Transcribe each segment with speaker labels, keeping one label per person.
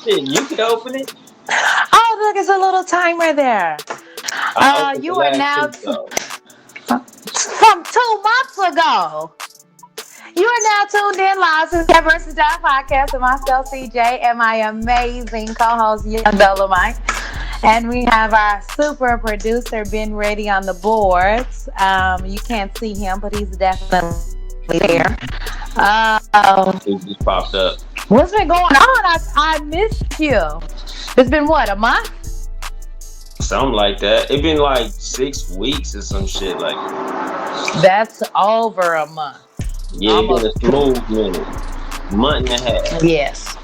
Speaker 1: Shit, you can open it.
Speaker 2: Oh, look, it's a little timer there.
Speaker 1: I opened the
Speaker 2: You are
Speaker 1: last
Speaker 2: now
Speaker 1: two though.
Speaker 2: from 2 months ago. You are now tuned in live to the Versus Down podcast with myself, CJ, and my amazing co-host, Young Dolemite. And we have our super producer, Ben Ready, on the boards. You can't see him, but he's definitely there.
Speaker 1: It just popped up.
Speaker 2: What's been going on? I missed you. It's been what, a month?
Speaker 1: Something like that. It been like 6 weeks or some shit like that.
Speaker 2: That's over a month.
Speaker 1: Yeah, it been a
Speaker 2: Almost two.
Speaker 1: smooth minute. Month and a half.
Speaker 2: Yes.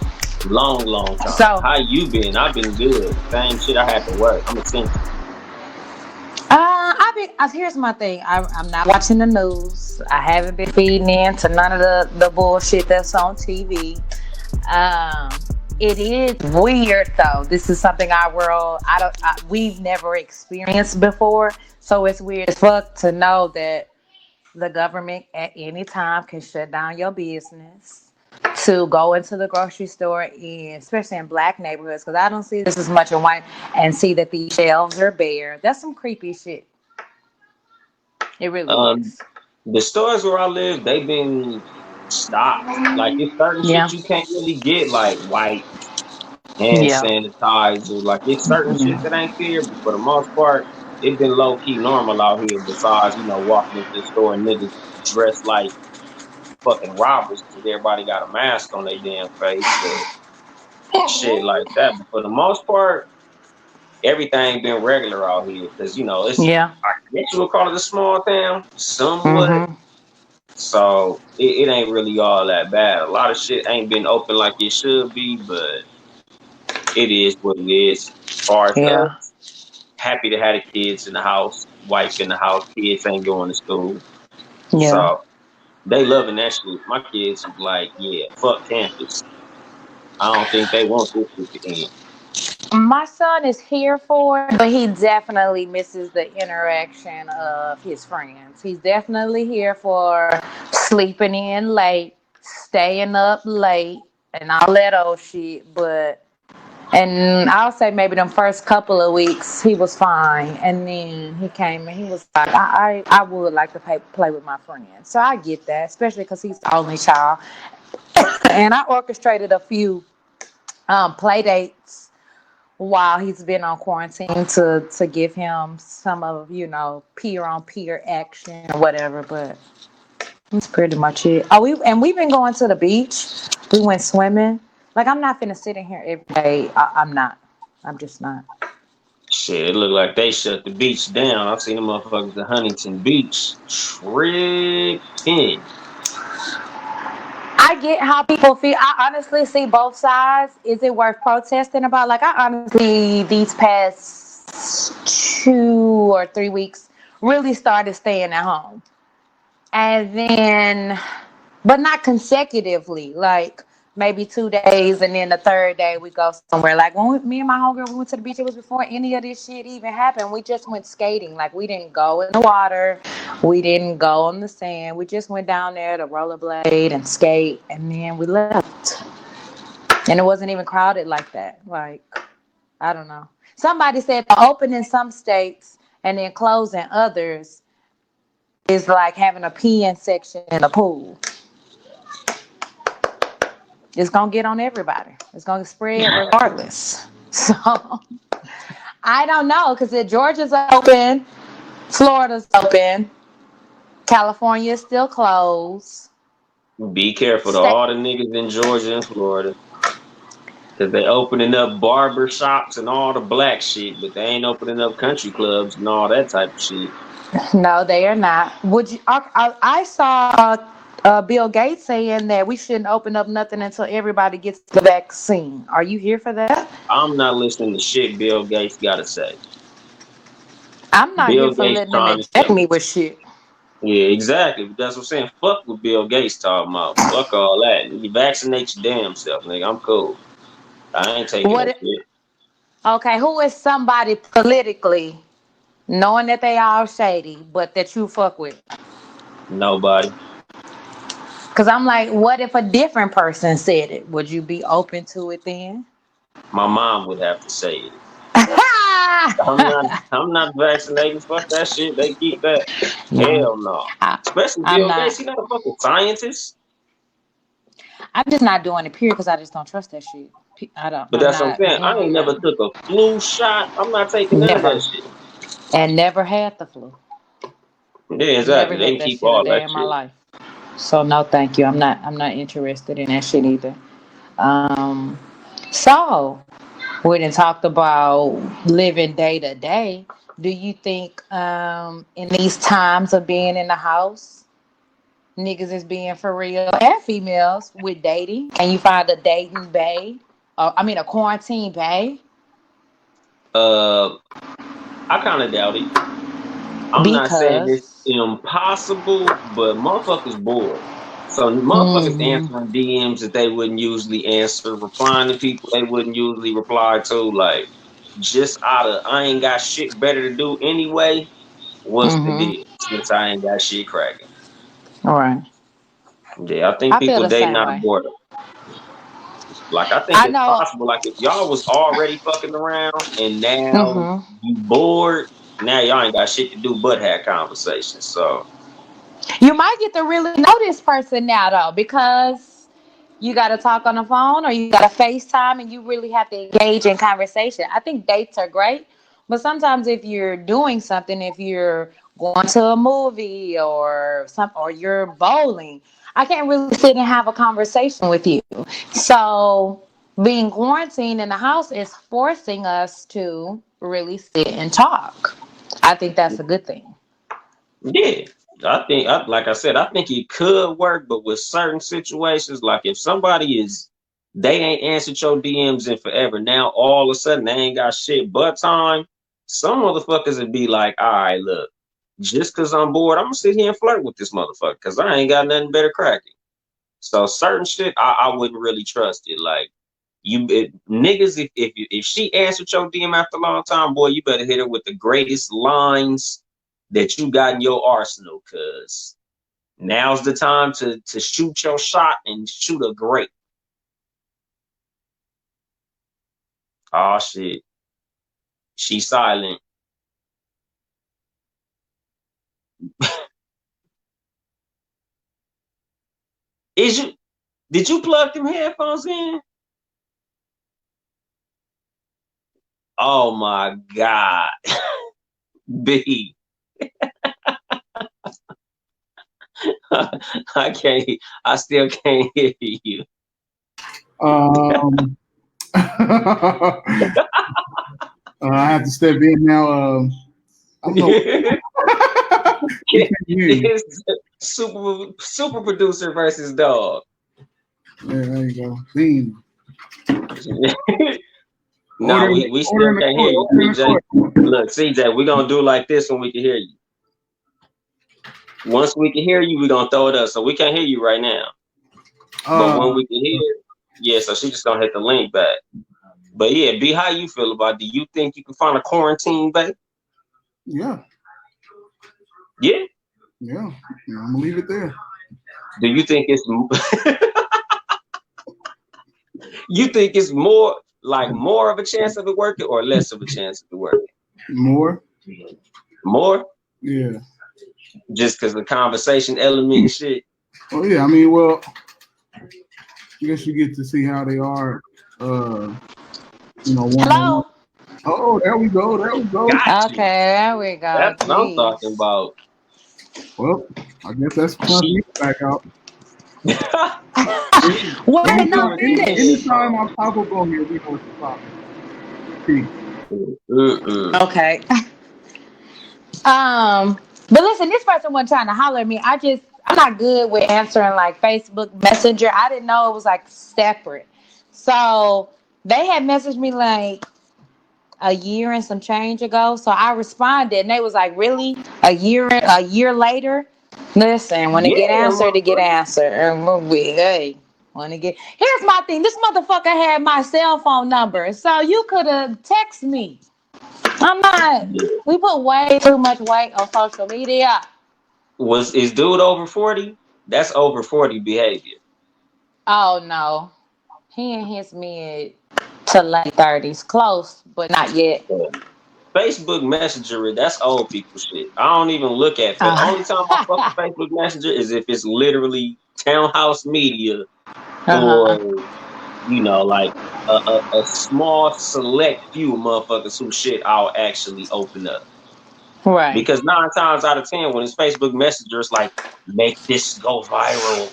Speaker 1: Long time.
Speaker 2: So,
Speaker 1: How you been? I've been good. Same shit, I had to work. I'm essential.
Speaker 2: here's my thing. I'm not watching the news. I haven't been feeding into none of the bullshit that's on TV. Um, it is weird though. This is something our world we've never experienced before. So it's weird as fuck to know that the government at any time can shut down your business to go into the grocery store, and especially in black neighborhoods, because I don't see this as much in white, and see that these shelves are bare. That's some creepy shit. It really
Speaker 1: Um,
Speaker 2: is.
Speaker 1: the stores where I live, they've been stopped. Like it's certain
Speaker 2: Yeah.
Speaker 1: shit you can't really get, like wipes, hand
Speaker 2: Yeah.
Speaker 1: sanitizer. Like it's certain shit that ain't there, but for the most part, it's been low key normal out here. Besides, walking into the store and niggas dressed like fucking robbers because everybody got a mask on their damn face, but shit like that. But for the most part, everything been regular out here because it's,
Speaker 2: Yeah.
Speaker 1: I guess you would call it a small town, somewhat.
Speaker 2: Mm-hmm.
Speaker 1: So it ain't really all that bad. A lot of shit ain't been open like it should be, but it is what it is. As far as
Speaker 2: Yeah.
Speaker 1: us, happy to have the kids in the house, wife in the house, kids ain't going to school.
Speaker 2: Yeah.
Speaker 1: So they loving that shit. My kids is like, yeah, fuck campus. I don't think they want this shit to end.
Speaker 2: My son is here for it, but he definitely misses the interaction of his friends. He's definitely here for sleeping in late, staying up late, and all that old shit. And I'll say maybe them first couple of weeks he was fine, and then he came and he was like, I would like to play with my friends. So I get that, especially because he's the only child, and I orchestrated a few play dates while he's been on quarantine to give him some of peer on peer action or whatever. But that's pretty much it. We've been going to the beach. We went swimming. Like, I'm not finna sit in here every day. I'm not. I'm just not.
Speaker 1: Shit, it looked like they shut the beach down. I've seen the motherfuckers at Huntington Beach tripping.
Speaker 2: I get how people feel. I honestly see both sides. Is it worth protesting about? Like, I honestly, these past 2 or 3 weeks, really started staying at home. And then, but not consecutively, like maybe 2 days, and then the third day we go somewhere. Like when me and my homegirl we went to the beach, it was before any of this shit even happened. We just went skating. Like, we didn't go in the water, we didn't go on the sand. We just went down there to rollerblade and skate, and then we left. And it wasn't even crowded like that. Like, I don't know. Somebody said to open in some states and then close in others is like having a peeing section in a pool. It's gonna get on everybody. It's gonna spread regardless. So I don't know, because if Georgia's open, Florida's open, California is still closed.
Speaker 1: Be careful to
Speaker 2: State.
Speaker 1: all the niggas in Georgia and Florida. Cause they opening up barber shops and all the black shit, but they ain't opening up country clubs and all that type of shit.
Speaker 2: No, they are not. Would you? I saw Bill Gates saying that we shouldn't open up nothing until everybody gets the vaccine. Are you here for that?
Speaker 1: I'm not listening to shit Bill Gates gotta say.
Speaker 2: I'm not here
Speaker 1: Bill
Speaker 2: for
Speaker 1: Gates
Speaker 2: letting them
Speaker 1: trying to
Speaker 2: inject
Speaker 1: sell
Speaker 2: me
Speaker 1: it.
Speaker 2: with shit.
Speaker 1: Yeah, exactly. That's what I'm saying. Fuck what Bill Gates talking about. Fuck all that. You vaccinate your damn self, nigga. I'm cool. I ain't taking that
Speaker 2: What?
Speaker 1: shit.
Speaker 2: Okay, who is somebody politically, knowing that they all shady, but that you fuck with?
Speaker 1: Nobody.
Speaker 2: Cause I'm like, what if a different person said it? Would you be open to it then?
Speaker 1: My mom would have to say it. I'm not vaccinated. Fuck that shit. They keep that.
Speaker 2: No,
Speaker 1: Hell no.
Speaker 2: I,
Speaker 1: Especially
Speaker 2: I'm
Speaker 1: Bill
Speaker 2: not.
Speaker 1: Gates. He not a fucking scientist.
Speaker 2: I'm just not doing it. Period. Because I just don't trust that shit. I don't.
Speaker 1: But
Speaker 2: I'm
Speaker 1: that's what I'm
Speaker 2: not
Speaker 1: saying. I ain't
Speaker 2: doing
Speaker 1: never
Speaker 2: that.
Speaker 1: took a flu shot. I'm not taking none of that
Speaker 2: Never.
Speaker 1: shit.
Speaker 2: And never had the flu.
Speaker 1: Yeah,
Speaker 2: Never
Speaker 1: exactly. They
Speaker 2: had
Speaker 1: can
Speaker 2: that
Speaker 1: keep
Speaker 2: shit a
Speaker 1: all
Speaker 2: day
Speaker 1: that
Speaker 2: in my
Speaker 1: shit.
Speaker 2: life. So no, thank you. I'm not interested in that shit either. Um. So we done talked about living day to day. Do you think in these times of being in the house, niggas is being for real and females with dating? Can you find a dating bae? I mean a quarantine bae?
Speaker 1: Uh, I kind of doubt it. I'm not saying it's
Speaker 2: Because
Speaker 1: impossible, but motherfuckers bored. So motherfuckers
Speaker 2: hmm
Speaker 1: answering DMs that they wouldn't usually answer, replying to people they wouldn't usually reply to, like just out of I ain't got shit better to do anyway. What's the
Speaker 2: hmm
Speaker 1: deal? Since I ain't got shit cracking.
Speaker 2: all right.
Speaker 1: Yeah, I think
Speaker 2: I feel
Speaker 1: people
Speaker 2: the
Speaker 1: dating
Speaker 2: same
Speaker 1: out of
Speaker 2: way.
Speaker 1: boredom. Like I think
Speaker 2: I
Speaker 1: it's
Speaker 2: know.
Speaker 1: possible. Like if y'all was already fucking around and now
Speaker 2: hmm
Speaker 1: you bored, now y'all ain't got shit to do but have conversations. So
Speaker 2: You might get to really know this person now though, because you got to talk on the phone or you got to FaceTime and you really have to engage in conversation. I think dates are great, but sometimes if you're doing something, if you're going to a movie or you're bowling, I can't really sit and have a conversation with you. So being quarantined in the house is forcing us to really sit and talk. I think that's a good thing.
Speaker 1: yeah, like I said, I think it could work, but with certain situations, like if somebody is, they ain't answered your DMs in forever. Now all of a sudden they ain't got shit but time. Some motherfuckers would be like, all right, look, just cause I'm bored, I'm gonna sit here and flirt with this motherfucker cause I ain't got nothing better cracking. So certain shit, I wouldn't really trust it. Like niggas, if she answered your DM after a long time, boy, you better hit her with the greatest lines that you got in your arsenal, cause now's the time to shoot your shot and shoot a great. Oh shit, she silent. Is you? Did you plug them headphones in? Oh my god, B. I can't. I still can't hear you.
Speaker 3: Um, I have to step in now. I don't know. We can't hear you.
Speaker 1: It's super producer versus dog.
Speaker 3: Yeah, there you go. Theme.
Speaker 1: No,
Speaker 3: Order in
Speaker 1: we
Speaker 3: order
Speaker 1: still
Speaker 3: in the
Speaker 1: can't hear
Speaker 3: court.
Speaker 1: you,
Speaker 3: Order in the
Speaker 1: CJ.
Speaker 3: court.
Speaker 1: Look, CJ, we're gonna do like this when we can hear you. Once we can hear you, we're gonna throw it up. So we can't hear you right now. But when
Speaker 3: Uh,
Speaker 1: we can hear, yeah, so she just gonna hit the link back. But yeah, B, how you feel about it? Do you think you can find a quarantine back?
Speaker 3: yeah,
Speaker 1: Yeah.
Speaker 3: yeah. I'm gonna leave it there.
Speaker 1: Do you think it's you think it's more of a chance of it working or less of a chance of it working?
Speaker 3: More.
Speaker 1: More?
Speaker 3: Yeah.
Speaker 1: Just because the conversation element and shit.
Speaker 3: Oh yeah. I mean, well, I guess you get to see how they are. Uh, one on one.
Speaker 2: Hello.
Speaker 3: Oh, there we go. There we go.
Speaker 1: Got
Speaker 2: Okay,
Speaker 1: you.
Speaker 2: there we go.
Speaker 1: That's what I'm talking
Speaker 2: Jeez.
Speaker 1: about.
Speaker 3: Well, I guess that's time for me
Speaker 1: She
Speaker 3: to back out.
Speaker 2: Wait, no,
Speaker 1: quarantine
Speaker 2: finish.
Speaker 3: Anytime I
Speaker 1: headphones.
Speaker 3: pop up on here, we know what's popping. Peace.
Speaker 1: Mm-mm.
Speaker 2: Okay. But listen, this person wasn't trying to holler at me. I'm not good with answering like Facebook Messenger. I didn't know it was like separate. So they had messaged me like a year and some change ago. So I responded and they was like, really? A year later? Listen, when it get
Speaker 1: Yeah,
Speaker 2: answered, it get
Speaker 1: motherfucker.
Speaker 2: answered. Hey. When it get here's my thing. This motherfucker had my cell phone number. So you could have texted me. I'm not.
Speaker 1: Yeah.
Speaker 2: We put way too much weight on social media.
Speaker 1: Is dude over 40? That's over 40 behavior.
Speaker 2: Oh no, he in his mid to late 30s, close but not yet.
Speaker 1: Yeah. Facebook Messenger, that's old people shit. I don't even look at it. Only time I fuck with Facebook Messenger is if it's literally townhouse media or,
Speaker 2: Uh-huh.
Speaker 1: like a small select few motherfuckers who shit I'll actually open up.
Speaker 2: Right.
Speaker 1: Because 9 times out of 10, when it's Facebook Messenger, it's like, make this go viral.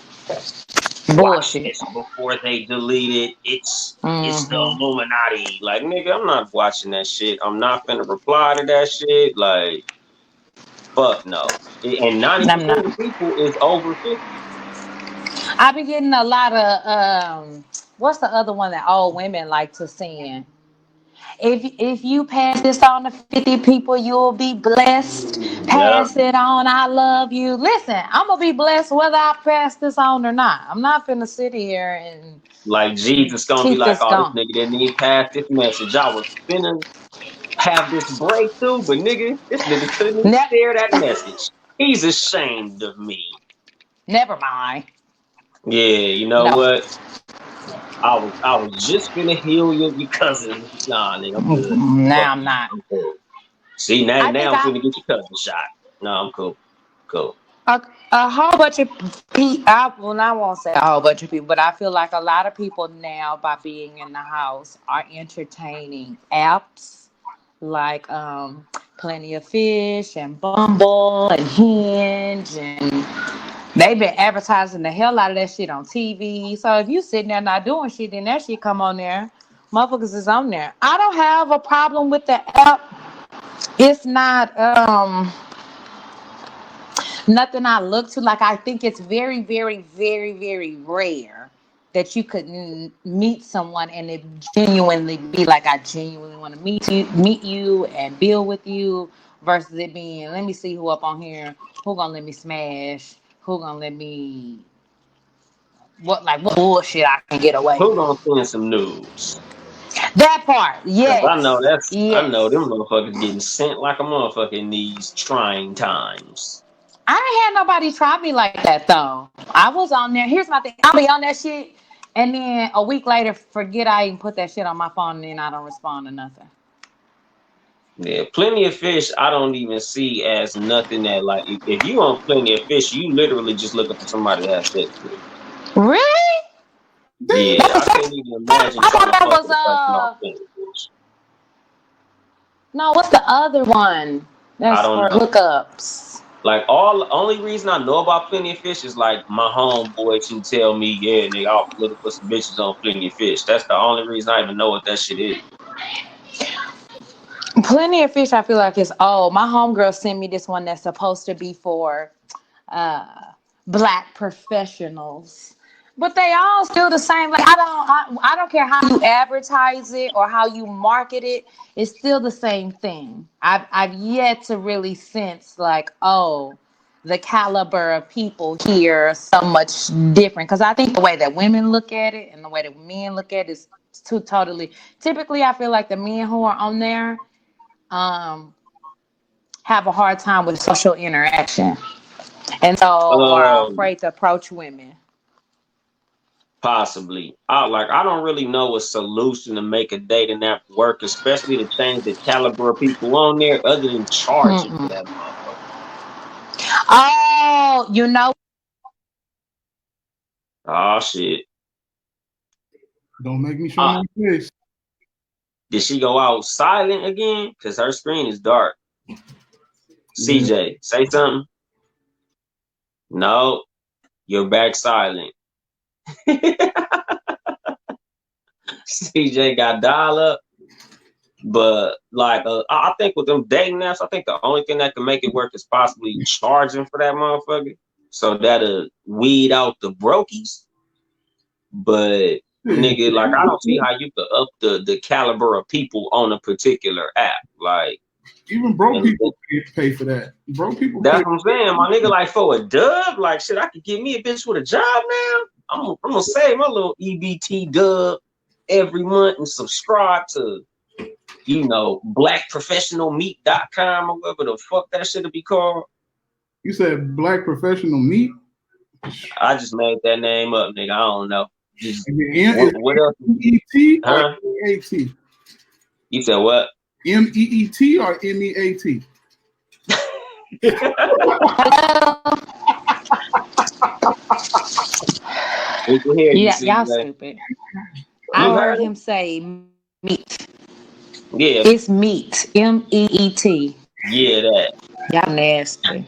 Speaker 1: Watch
Speaker 2: Bullshit.
Speaker 1: this before they delete it. It's the
Speaker 2: Mm-hmm.
Speaker 1: Illuminati. Like, nigga, I'm not watching that shit. I'm not finna reply to that shit. Like, fuck no. And
Speaker 2: I'm
Speaker 1: 90% of the
Speaker 2: not.
Speaker 1: people is over 50.
Speaker 2: I be getting a lot of what's the other one that all women like to send? If you pass this on to 50 people, you'll be blessed.
Speaker 1: Yeah.
Speaker 2: Pass it on. I love you. Listen, I'm gonna be blessed whether I pass this on or not. I'm not finna sit here and
Speaker 1: Like, Jesus gonna be
Speaker 2: keep
Speaker 1: like,
Speaker 2: this
Speaker 1: oh, this
Speaker 2: going.
Speaker 1: nigga didn't even pass this message. I was finna have this breakthrough, but nigga, this nigga couldn't even
Speaker 2: Ne-
Speaker 1: share that message. He's ashamed of me.
Speaker 2: Never mind.
Speaker 1: Yeah, you know
Speaker 2: No.
Speaker 1: what? I was just finna heal your cousin. Nah, nigga, I'm good. Fuck
Speaker 2: Now I'm
Speaker 1: you.
Speaker 2: not.
Speaker 1: I'm cool. See, now
Speaker 2: I think
Speaker 1: now I'm finna get your cousin shot. No, I'm cool. Cool.
Speaker 2: a whole bunch of people. Well, I won't say a whole bunch of people, but I feel like a lot of people now, by being in the house, are entertaining apps like Plenty of Fish and Bumble and Hinge, and they've been advertising the hell out of that shit on TV. So if you sitting there not doing shit, then that shit come on there. Motherfuckers is on there. I don't have a problem with the app. It's not nothing I look to. Like, I think it's very, very, very, very rare that you could meet someone and it genuinely be like, I genuinely want to meet you and build with you, versus it being, let me see who up on here, who gonna let me smash, who gonna let me what bullshit I can get away
Speaker 1: Who
Speaker 2: with.
Speaker 1: gonna send some news?
Speaker 2: That part,
Speaker 1: Cause I know
Speaker 2: yes,
Speaker 1: I know them
Speaker 2: yes.
Speaker 1: motherfuckers getting sent like a motherfucker in these trying times.
Speaker 2: I ain't had nobody try me like that though. I was on there. Here's my thing. I'll be on that shit, and then a week later, forget I even put that shit on my phone, and then I don't respond to nothing.
Speaker 1: Yeah, Plenty of Fish, I don't even see as nothing that, like, if you on Plenty of Fish, you literally just looking for somebody to have sex with.
Speaker 2: Really?
Speaker 1: Yeah,
Speaker 2: That's a
Speaker 1: I
Speaker 2: sex.
Speaker 1: can't even imagine
Speaker 2: I
Speaker 1: trying
Speaker 2: thought
Speaker 1: to
Speaker 2: that
Speaker 1: fuck
Speaker 2: was
Speaker 1: with a person on Plenty of Fish.
Speaker 2: no. What's the other one?
Speaker 1: I
Speaker 2: That's
Speaker 1: don't
Speaker 2: for
Speaker 1: know.
Speaker 2: hookups.
Speaker 1: Like, only reason I know about Plenty of Fish is like my homeboys who tell me, yeah, nigga, I was looking for some bitches on Plenty of Fish. That's the only reason I even know what that shit is.
Speaker 2: Plenty of Fish. I feel like it's old. My homegirl sent me this one that's supposed to be for uh, black professionals, but they all still the same. Like, I don't care how you advertise it or how you market it. It's still the same thing. I've yet to really sense like, oh, the caliber of people here are so much different, because I think the way that women look at it and the way that men look at it is two totally. Typically, I feel like the men who are on there um have a hard time with social interaction, and so are
Speaker 1: Um,
Speaker 2: afraid to approach women.
Speaker 1: Possibly. I don't really know a solution to make a dating app work, especially to change the caliber of people on there, other than charging for that
Speaker 2: Mm-mm.
Speaker 1: motherfucker.
Speaker 2: Oh, you know,
Speaker 1: Oh shit.
Speaker 3: Don't make me show
Speaker 1: Uh,
Speaker 3: my face.
Speaker 1: did she go out silent again? Cause her screen is dark.
Speaker 3: Yeah.
Speaker 1: CJ, say something. No, you're back silent. CJ got dial up. But like, I think with them dating apps, I think the only thing that can make it work is possibly charging for that motherfucker, so that'll weed out the brokies. But
Speaker 3: Yeah.
Speaker 1: nigga, like, I don't see how you could up the caliber of people on a particular app. Like,
Speaker 3: Even broke
Speaker 1: and
Speaker 3: people pay for that. Broke people pay.
Speaker 1: that's what I'm saying, my nigga. Like, for a dub, like, shit, I could get me a bitch with a job now. I'm gonna save my little EBT dub every month and subscribe to blackprofessionalmeat.com or whatever the fuck that should be called.
Speaker 3: You said black professional meat.
Speaker 1: I just made that name up, nigga. I don't know. Just
Speaker 3: Is
Speaker 1: what else?
Speaker 3: MEET or
Speaker 1: Huh?
Speaker 3: MEAT?
Speaker 1: You said what?
Speaker 3: MEET or MEAT?
Speaker 1: We can hear you,
Speaker 2: Yeah, y'all
Speaker 1: CJ.
Speaker 2: stupid. I
Speaker 1: You
Speaker 2: heard
Speaker 1: heard
Speaker 2: him
Speaker 1: him?
Speaker 2: say meat.
Speaker 1: Yeah,
Speaker 2: It's meat. MEET.
Speaker 1: yeah, that.
Speaker 2: Y'all nasty.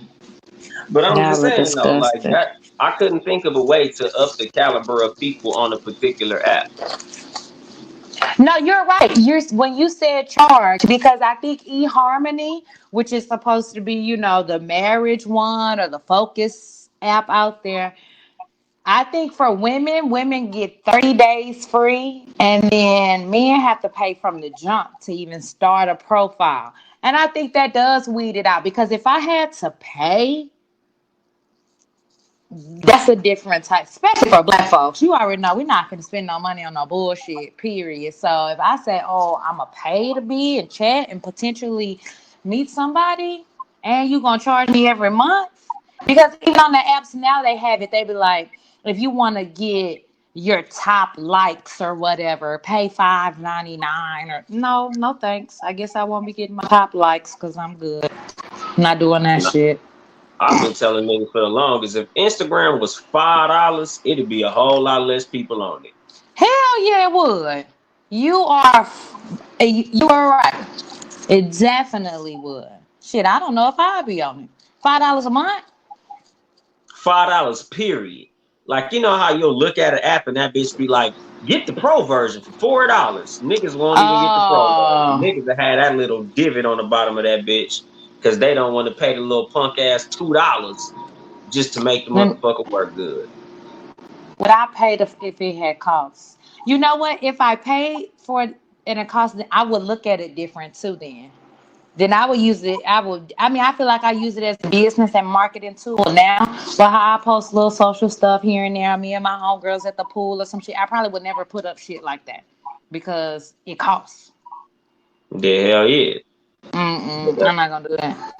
Speaker 1: But I'm just
Speaker 2: Y'all are
Speaker 1: saying though, like
Speaker 2: disgusting.
Speaker 1: that, I couldn't think of a way to up the caliber of people on a particular app.
Speaker 2: No, you're right. You're when you said charge because I think eHarmony, which is supposed to be, the marriage one or the focus app out there. I think for women get 30 days free, and then men have to pay from the jump to even start a profile. And I think that does weed it out because if I had to pay, that's a different type, especially for black folks. You already know we're not going to spend no money on no bullshit, period. So if I say, oh, I'm going to pay to be and chat and potentially meet somebody, and you going to charge me every month? Because even on the apps now, they have it. They be like, if you want to get your top likes or whatever, pay $5.99 or no thanks. I guess I won't be getting my top likes because I'm good. Not doing that
Speaker 1: And
Speaker 2: shit.
Speaker 1: I've been telling niggas for the longest, if Instagram was $5, it'd be a whole lot less people on it.
Speaker 2: Hell yeah, it would. You are right. It definitely would. Shit, I don't know if I'd be on it. $5 a month?
Speaker 1: $5, period. Like you know how you'll look at an app and that bitch be like, get the pro version for $4. Niggas won't even get the pro version.
Speaker 2: Oh,
Speaker 1: Niggas that had that little divot on the bottom of that bitch because they don't want to pay the little punk ass $2 just to make the
Speaker 2: then
Speaker 1: motherfucker work good.
Speaker 2: would I pay if it had costs? You know what? If I paid for it and it cost, I would look at it different too. Then I would use it. I feel like I use it as a business and marketing tool now. But how I post little social stuff here and there, me and my homegirls at the pool or some shit, I probably would never put up shit like that because it costs.
Speaker 1: The hell yeah. But
Speaker 2: Mm-mm,
Speaker 1: that's,
Speaker 2: I'm not gonna do that.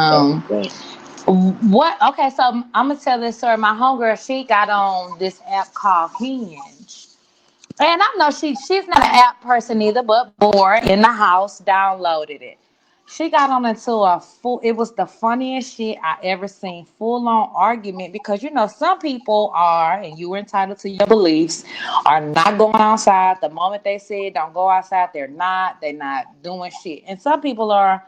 Speaker 1: that's
Speaker 2: Um,
Speaker 1: the thing.
Speaker 2: what? Okay, so I'm gonna tell this story. My homegirl, she got on this app called Hinge. And I know she's not an app person either, but bored in the house, downloaded it. She got on into it was the funniest shit I ever seen, full on argument because some people are, and you were entitled to your beliefs, are not going outside. The moment they say don't go outside, they're not doing shit. And some people are,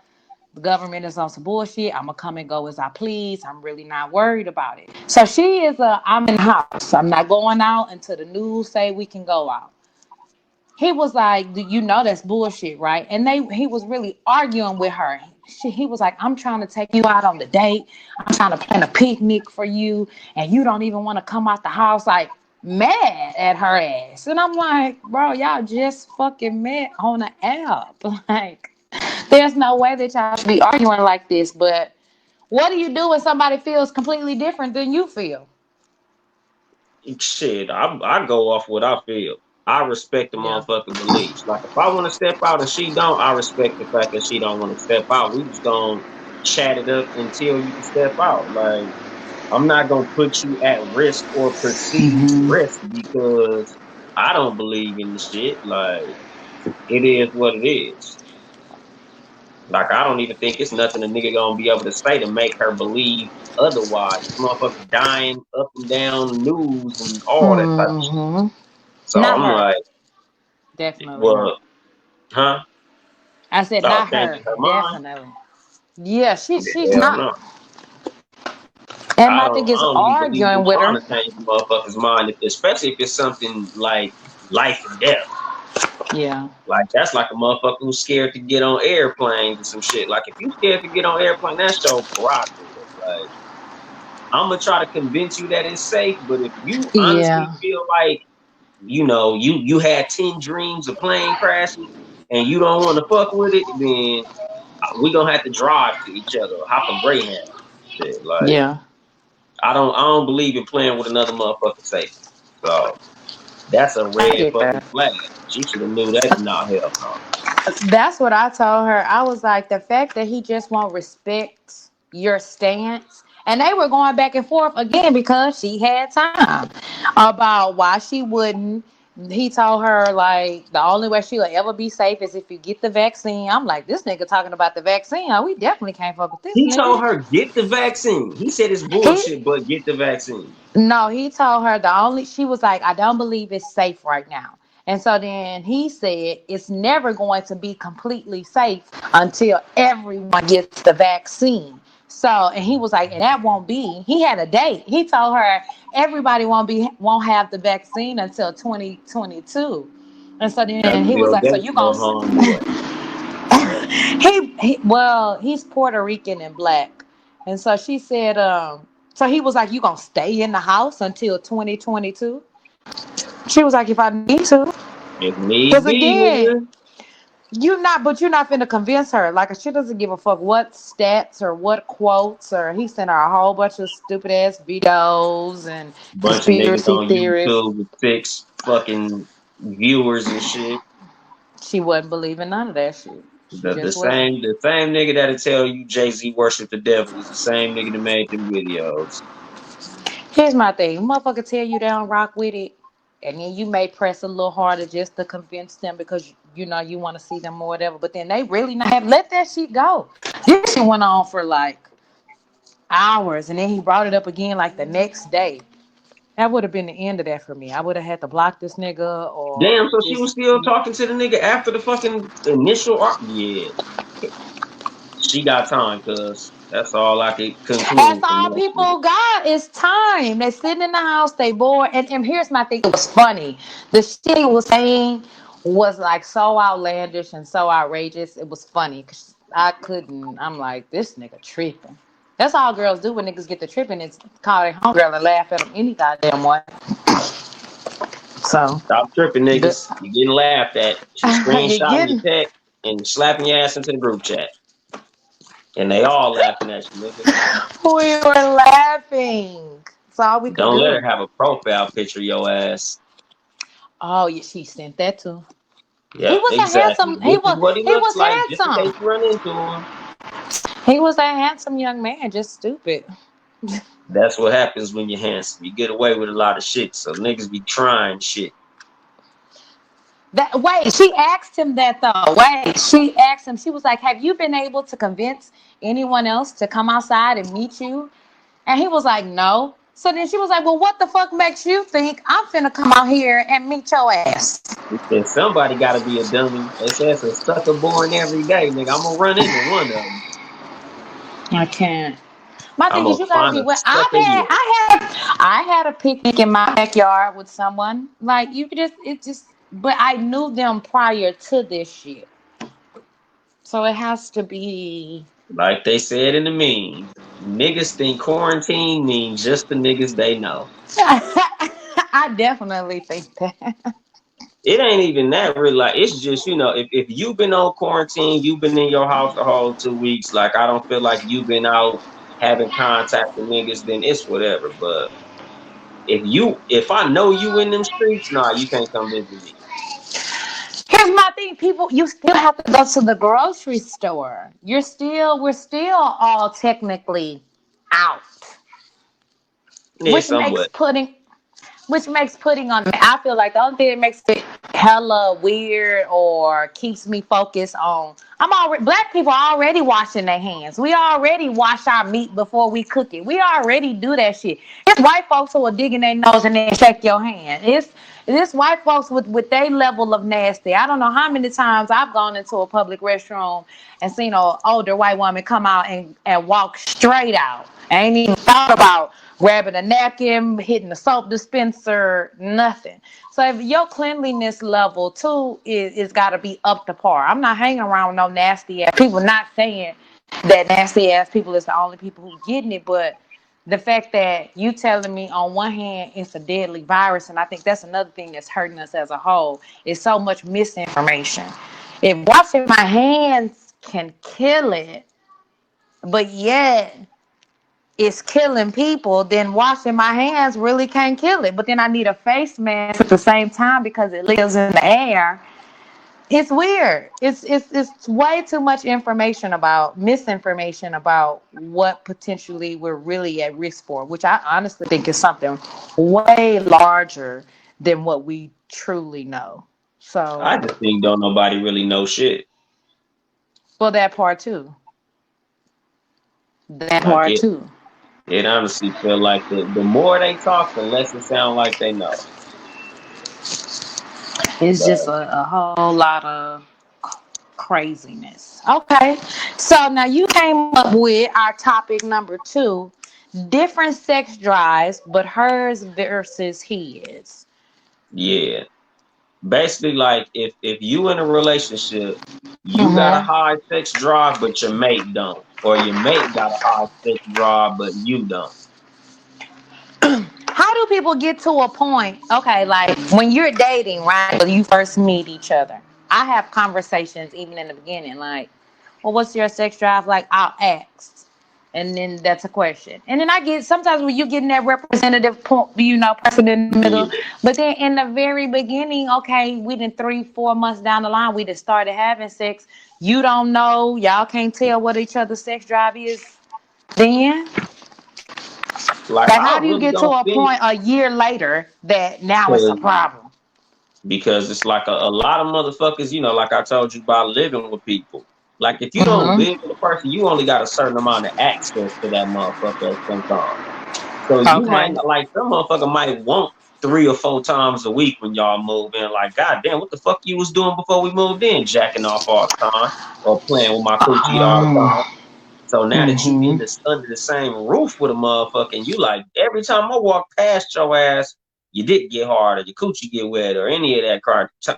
Speaker 2: the government is on some bullshit. I'm gonna come and go as I please. I'm really not worried about it. So she is I'm in the house. I'm not going out until the news say we can go out. He was like, "Do you know that's bullshit, right?" And he was really arguing with her. He was like, "I'm trying to take you out on the date. I'm trying to plan a picnic for you, and you don't even want to come out the house." Like mad at her ass, and I'm like, "Bro, y'all just fucking met on the app. Like, there's no way that y'all should be arguing like this." But what do you do when somebody feels completely different than you feel?
Speaker 1: Shit, I go off what I feel. I respect the
Speaker 2: Yeah.
Speaker 1: motherfucking beliefs. Like if I want to step out and she don't, I respect the fact that she don't want to step out. We just gonna chat it up until you can step out. Like I'm not gonna put you at risk or perceived risk because I don't believe in the shit. Like it is what it is. Like I don't even think it's nothing a nigga gonna be able to say to make her believe otherwise. This motherfucker dying up and down news and all that type of shit.
Speaker 2: Hmm.
Speaker 1: So
Speaker 2: Not
Speaker 1: I'm
Speaker 2: her.
Speaker 1: like,
Speaker 2: Definitely not.
Speaker 1: well, huh?
Speaker 2: I said
Speaker 1: Oh,
Speaker 2: not her.
Speaker 1: changing her mind?
Speaker 2: Definitely. Yeah, she's
Speaker 1: Hell
Speaker 2: not.
Speaker 1: no.
Speaker 2: And
Speaker 1: I
Speaker 2: my
Speaker 1: don't.
Speaker 2: thing
Speaker 1: I
Speaker 2: is
Speaker 1: don't even believe in
Speaker 2: arguing with
Speaker 1: trying
Speaker 2: her.
Speaker 1: to change the motherfucker's mind, especially if it's something like life and death.
Speaker 2: Yeah.
Speaker 1: Like that's like a motherfucker who's scared to get on airplanes and some shit. Like if you scared to get on airplane, that's your prerogative. Like I'm gonna try to convince you that it's safe, but if you honestly
Speaker 2: Yeah.
Speaker 1: feel like you had 10 dreams of plane crashes and you don't want to fuck with it, then we gonna have to drive to each other, hop a Greyhound. Shit, like
Speaker 2: Yeah.
Speaker 1: I don't believe in playing with another motherfucker's safety. So that's a
Speaker 2: I
Speaker 1: red
Speaker 2: get
Speaker 1: fucking
Speaker 2: that.
Speaker 1: flag. She should have knew that. Nah, hell no.
Speaker 2: That's what I told her. I was like, the fact that he just won't respect your stance. And they were going back and forth again because she had time about why she wouldn't. He told her like the only way she'll ever be safe is if you get the vaccine. I'm like, this nigga talking about the vaccine. Oh, we definitely can't fuck with this
Speaker 1: He
Speaker 2: nigga.
Speaker 1: told her get the vaccine. He said it's
Speaker 2: He
Speaker 1: bullshit, but get the vaccine.
Speaker 2: No, he told her the only she was like, I don't believe it's safe right now. And so then he said it's never going to be completely safe until everyone gets the vaccine. So and he was like, and that won't be. He had a date. He told her everybody won't have the vaccine until 2022. And so then
Speaker 1: That's
Speaker 2: he was
Speaker 1: Bill
Speaker 2: like, so
Speaker 1: Gates'
Speaker 2: you
Speaker 1: little
Speaker 2: gonna
Speaker 1: homeboy.
Speaker 2: well, he's Puerto Rican and black. And so she said, so he was like, you gonna stay in the house until 2022? She was like, if I need to.
Speaker 1: If need
Speaker 2: Because
Speaker 1: be,
Speaker 2: again,
Speaker 1: nigga.
Speaker 2: you're not finna convince her. Like, she doesn't give a fuck what stats or what quotes, or he sent her a whole bunch of stupid ass videos and
Speaker 1: Bunch of niggas
Speaker 2: conspiracy
Speaker 1: on
Speaker 2: theories.
Speaker 1: YouTube with 6 fucking viewers and shit.
Speaker 2: She wasn't believing none of that shit. She
Speaker 1: The
Speaker 2: just wasn't.
Speaker 1: same nigga that'll tell you Jay-Z worship the devil is the same nigga that made them videos.
Speaker 2: Here's my thing. Motherfucker tell you they don't rock with it. And then you may press a little harder just to convince them because you know you want to see them or whatever. But then they really not have let that shit go. This shit went on for like hours, and then he brought it up again like the next day. That would have been the end of that for me. I would have had to block this nigga or
Speaker 1: Damn, so she
Speaker 2: just
Speaker 1: was still talking to the nigga after the fucking initial art. Yeah, she got time, cuz that's all I could
Speaker 2: That's
Speaker 1: conclude from
Speaker 2: all
Speaker 1: that shit.
Speaker 2: people got is time. They sitting in the house, they bored. And here's my thing, it was funny. The shit he was saying was like so outlandish and so outrageous. It was funny. 'Cause I couldn't. I'm like, this nigga tripping. That's all girls do when niggas get the tripping is call their homegirl and laugh at them any goddamn way. So,
Speaker 1: Stop tripping,
Speaker 2: the,
Speaker 1: niggas. You getting laughed at. She
Speaker 2: you
Speaker 1: screenshotting your
Speaker 2: getting
Speaker 1: text and slapping your ass into the group chat. And they all laughing at you, nigga.
Speaker 2: we were laughing. That's all we could
Speaker 1: Don't let
Speaker 2: do.
Speaker 1: her have a profile picture of your ass.
Speaker 2: Oh yeah, she sent that too. He
Speaker 1: Yep,
Speaker 2: was a
Speaker 1: exactly.
Speaker 2: handsome.
Speaker 1: This is what he
Speaker 2: He
Speaker 1: looks
Speaker 2: was
Speaker 1: like, just in case
Speaker 2: handsome.
Speaker 1: you run into him.
Speaker 2: He was a handsome young man, just stupid.
Speaker 1: That's what happens when you're handsome. You get away with a lot of shit, so niggas be trying shit.
Speaker 2: That wait, she asked him that though. Wait, she asked him. She was like, "Have you been able to convince anyone else to come outside and meet you?" And he was like, "No." So then she was like, "Well, what the fuck makes you think I'm finna come out here and meet your ass?"
Speaker 1: He said somebody got to be a dummy. They say it's a sucker born every day, nigga. I'm gonna run into one of them.
Speaker 2: I can't. My
Speaker 1: I'm
Speaker 2: thing is,
Speaker 1: gonna
Speaker 2: you gotta
Speaker 1: find
Speaker 2: be.
Speaker 1: a
Speaker 2: Well,
Speaker 1: sucker here.
Speaker 2: I had a picnic in my backyard with someone. Like you could just, it just. But I knew them prior to this shit, so it has to be.
Speaker 1: Like they said in the meme, niggas think quarantine means just the niggas they know.
Speaker 2: I definitely think that.
Speaker 1: It ain't even that really. Like it's just if you've been on quarantine, you've been in your house the whole 2 weeks. Like I don't feel like you've been out having contact with niggas, then it's whatever. But if I know you in them streets, nah, you can't come visit me.
Speaker 2: Here's my thing, people. You still have to go to the grocery store. We're still all technically out,
Speaker 1: Yeah,
Speaker 2: which makes
Speaker 1: somewhat.
Speaker 2: putting on. I feel like the only thing that makes it hella weird or keeps me focused on. I'm already black people are already washing their hands. We already wash our meat before we cook it. We already do that shit. It's white folks who are digging their nose and then shake your hand. It's white folks with their level of nasty. I don't know how many times I've gone into a public restroom and seen an older white woman come out and walk straight out. I ain't even thought about grabbing a napkin, hitting the soap dispenser, nothing. So if your cleanliness level too is got to be up to par. I'm not hanging around with no nasty ass people. Not saying that nasty ass people is the only people who getting it, but the fact that you telling me on one hand it's a deadly virus, and I think that's another thing that's hurting us as a whole, is so much misinformation. If washing my hands can kill it, but yet it's killing people, then washing my hands really can't kill it. But then I need a face mask at the same time because it lives in the air. It's weird. It's way too much information about misinformation about what potentially we're really at risk for, which I honestly think is something way larger than what we truly know.
Speaker 1: I
Speaker 2: So,
Speaker 1: just think don't nobody really know shit.
Speaker 2: well, that part too. That
Speaker 1: Like
Speaker 2: part too.
Speaker 1: it honestly feel like the more they talk, the less it sound like they know.
Speaker 2: It's just
Speaker 1: But
Speaker 2: a whole lot of craziness. Okay, so now you came up with our topic number two: different sex drives, but hers versus his.
Speaker 1: yeah, basically, like if you in a relationship, you got a
Speaker 2: Mm-hmm.
Speaker 1: high sex drive, but your mate don't, or your mate got a high sex drive, but you don't.
Speaker 2: How do people get to a point? Okay, like when you're dating, right? When you first meet each other, I have conversations even in the beginning, like, "Well, what's your sex drive?" Like, I'll ask, and then that's a question, and then I get sometimes when you get in that representative point, person in the middle.
Speaker 1: Yeah,
Speaker 2: But then in the very beginning, okay, we did 3, 4 months down the line, we just started having sex. You don't know, y'all can't tell what each other's sex drive is. Then
Speaker 1: like
Speaker 2: like,
Speaker 1: I
Speaker 2: how do you
Speaker 1: really
Speaker 2: get to
Speaker 1: don't
Speaker 2: a
Speaker 1: think
Speaker 2: point a year later that now it's a
Speaker 1: because
Speaker 2: problem?
Speaker 1: it's like a lot of motherfuckers, like I told you about living with people. Like if you don't live
Speaker 2: Mm-hmm.
Speaker 1: with a person, you only got a certain amount of access to that motherfucker at some time. So you might
Speaker 2: Okay.
Speaker 1: not like some motherfucker might want 3 or 4 times a week when y'all move in. Like, God damn, what the fuck you was doing before we moved in? Jacking off all the time or playing with my coochie all the
Speaker 2: Um,
Speaker 1: time. So now that you
Speaker 2: mm-hmm.
Speaker 1: under the same roof with a motherfucker, and you like every time I walk past your ass, your dick get hard or your coochie get wet or any of that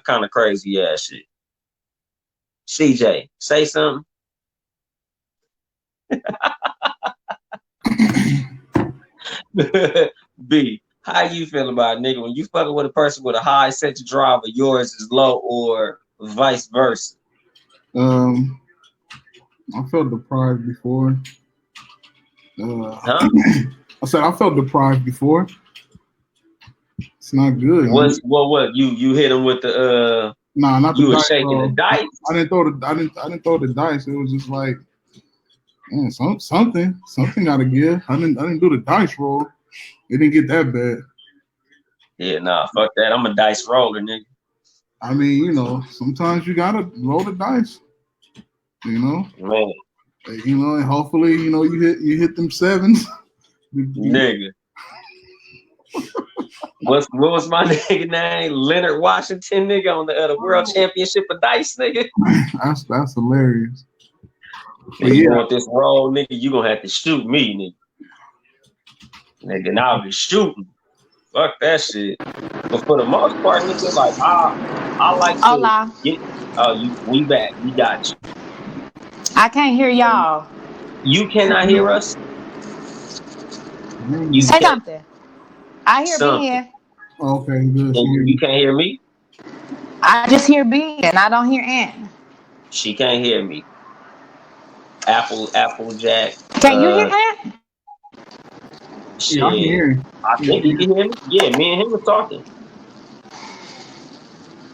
Speaker 1: kind of crazy ass shit. CJ, say something. B, how you feel about it, nigga? When you fucking with a person with a high sex drive, but yours is low, or vice versa?
Speaker 3: Um, I felt deprived before. Uh,
Speaker 1: Huh?
Speaker 3: I said I felt deprived before. It's not good.
Speaker 1: What? You hit him with the
Speaker 3: Nah, not the
Speaker 1: you was
Speaker 3: dice
Speaker 1: shaking the
Speaker 3: roll.
Speaker 1: dice,
Speaker 3: I didn't throw the dice. It was just like, man, something got to give. I didn't do the dice roll. It didn't get that bad.
Speaker 1: yeah, nah, fuck that. I'm a dice roller, nigga.
Speaker 3: I mean, sometimes you gotta roll the dice. You know,
Speaker 1: Man,
Speaker 3: and hopefully, you hit them sevens.
Speaker 1: nigga. What was my nigga name? Leonard Washington, nigga, on the World Championship of Dice, nigga.
Speaker 3: That's hilarious. But
Speaker 1: Nigga, you
Speaker 3: yeah,
Speaker 1: want this roll, nigga? You gonna have to shoot me, nigga. Now I'll be shooting. Fuck that shit. But for the most part, nigga, like I like to
Speaker 2: Hola.
Speaker 1: get. Oh, we back. We got
Speaker 2: I can't hear
Speaker 1: you.
Speaker 2: y'all.
Speaker 1: You cannot hear us. You
Speaker 2: Say
Speaker 1: can't
Speaker 2: something. I hear
Speaker 1: something.
Speaker 2: Ben.
Speaker 3: okay, good.
Speaker 1: And
Speaker 3: She hear
Speaker 1: you
Speaker 3: you.
Speaker 1: can't hear me.
Speaker 2: I just hear Ben. I don't hear Ant.
Speaker 1: She can't hear me. Applejack.
Speaker 2: Can you hear Ant?
Speaker 3: Yeah, I can
Speaker 1: Shit.
Speaker 3: hear you.
Speaker 1: I
Speaker 3: Yeah,
Speaker 1: think he can hear me. Yeah, me and him was talking.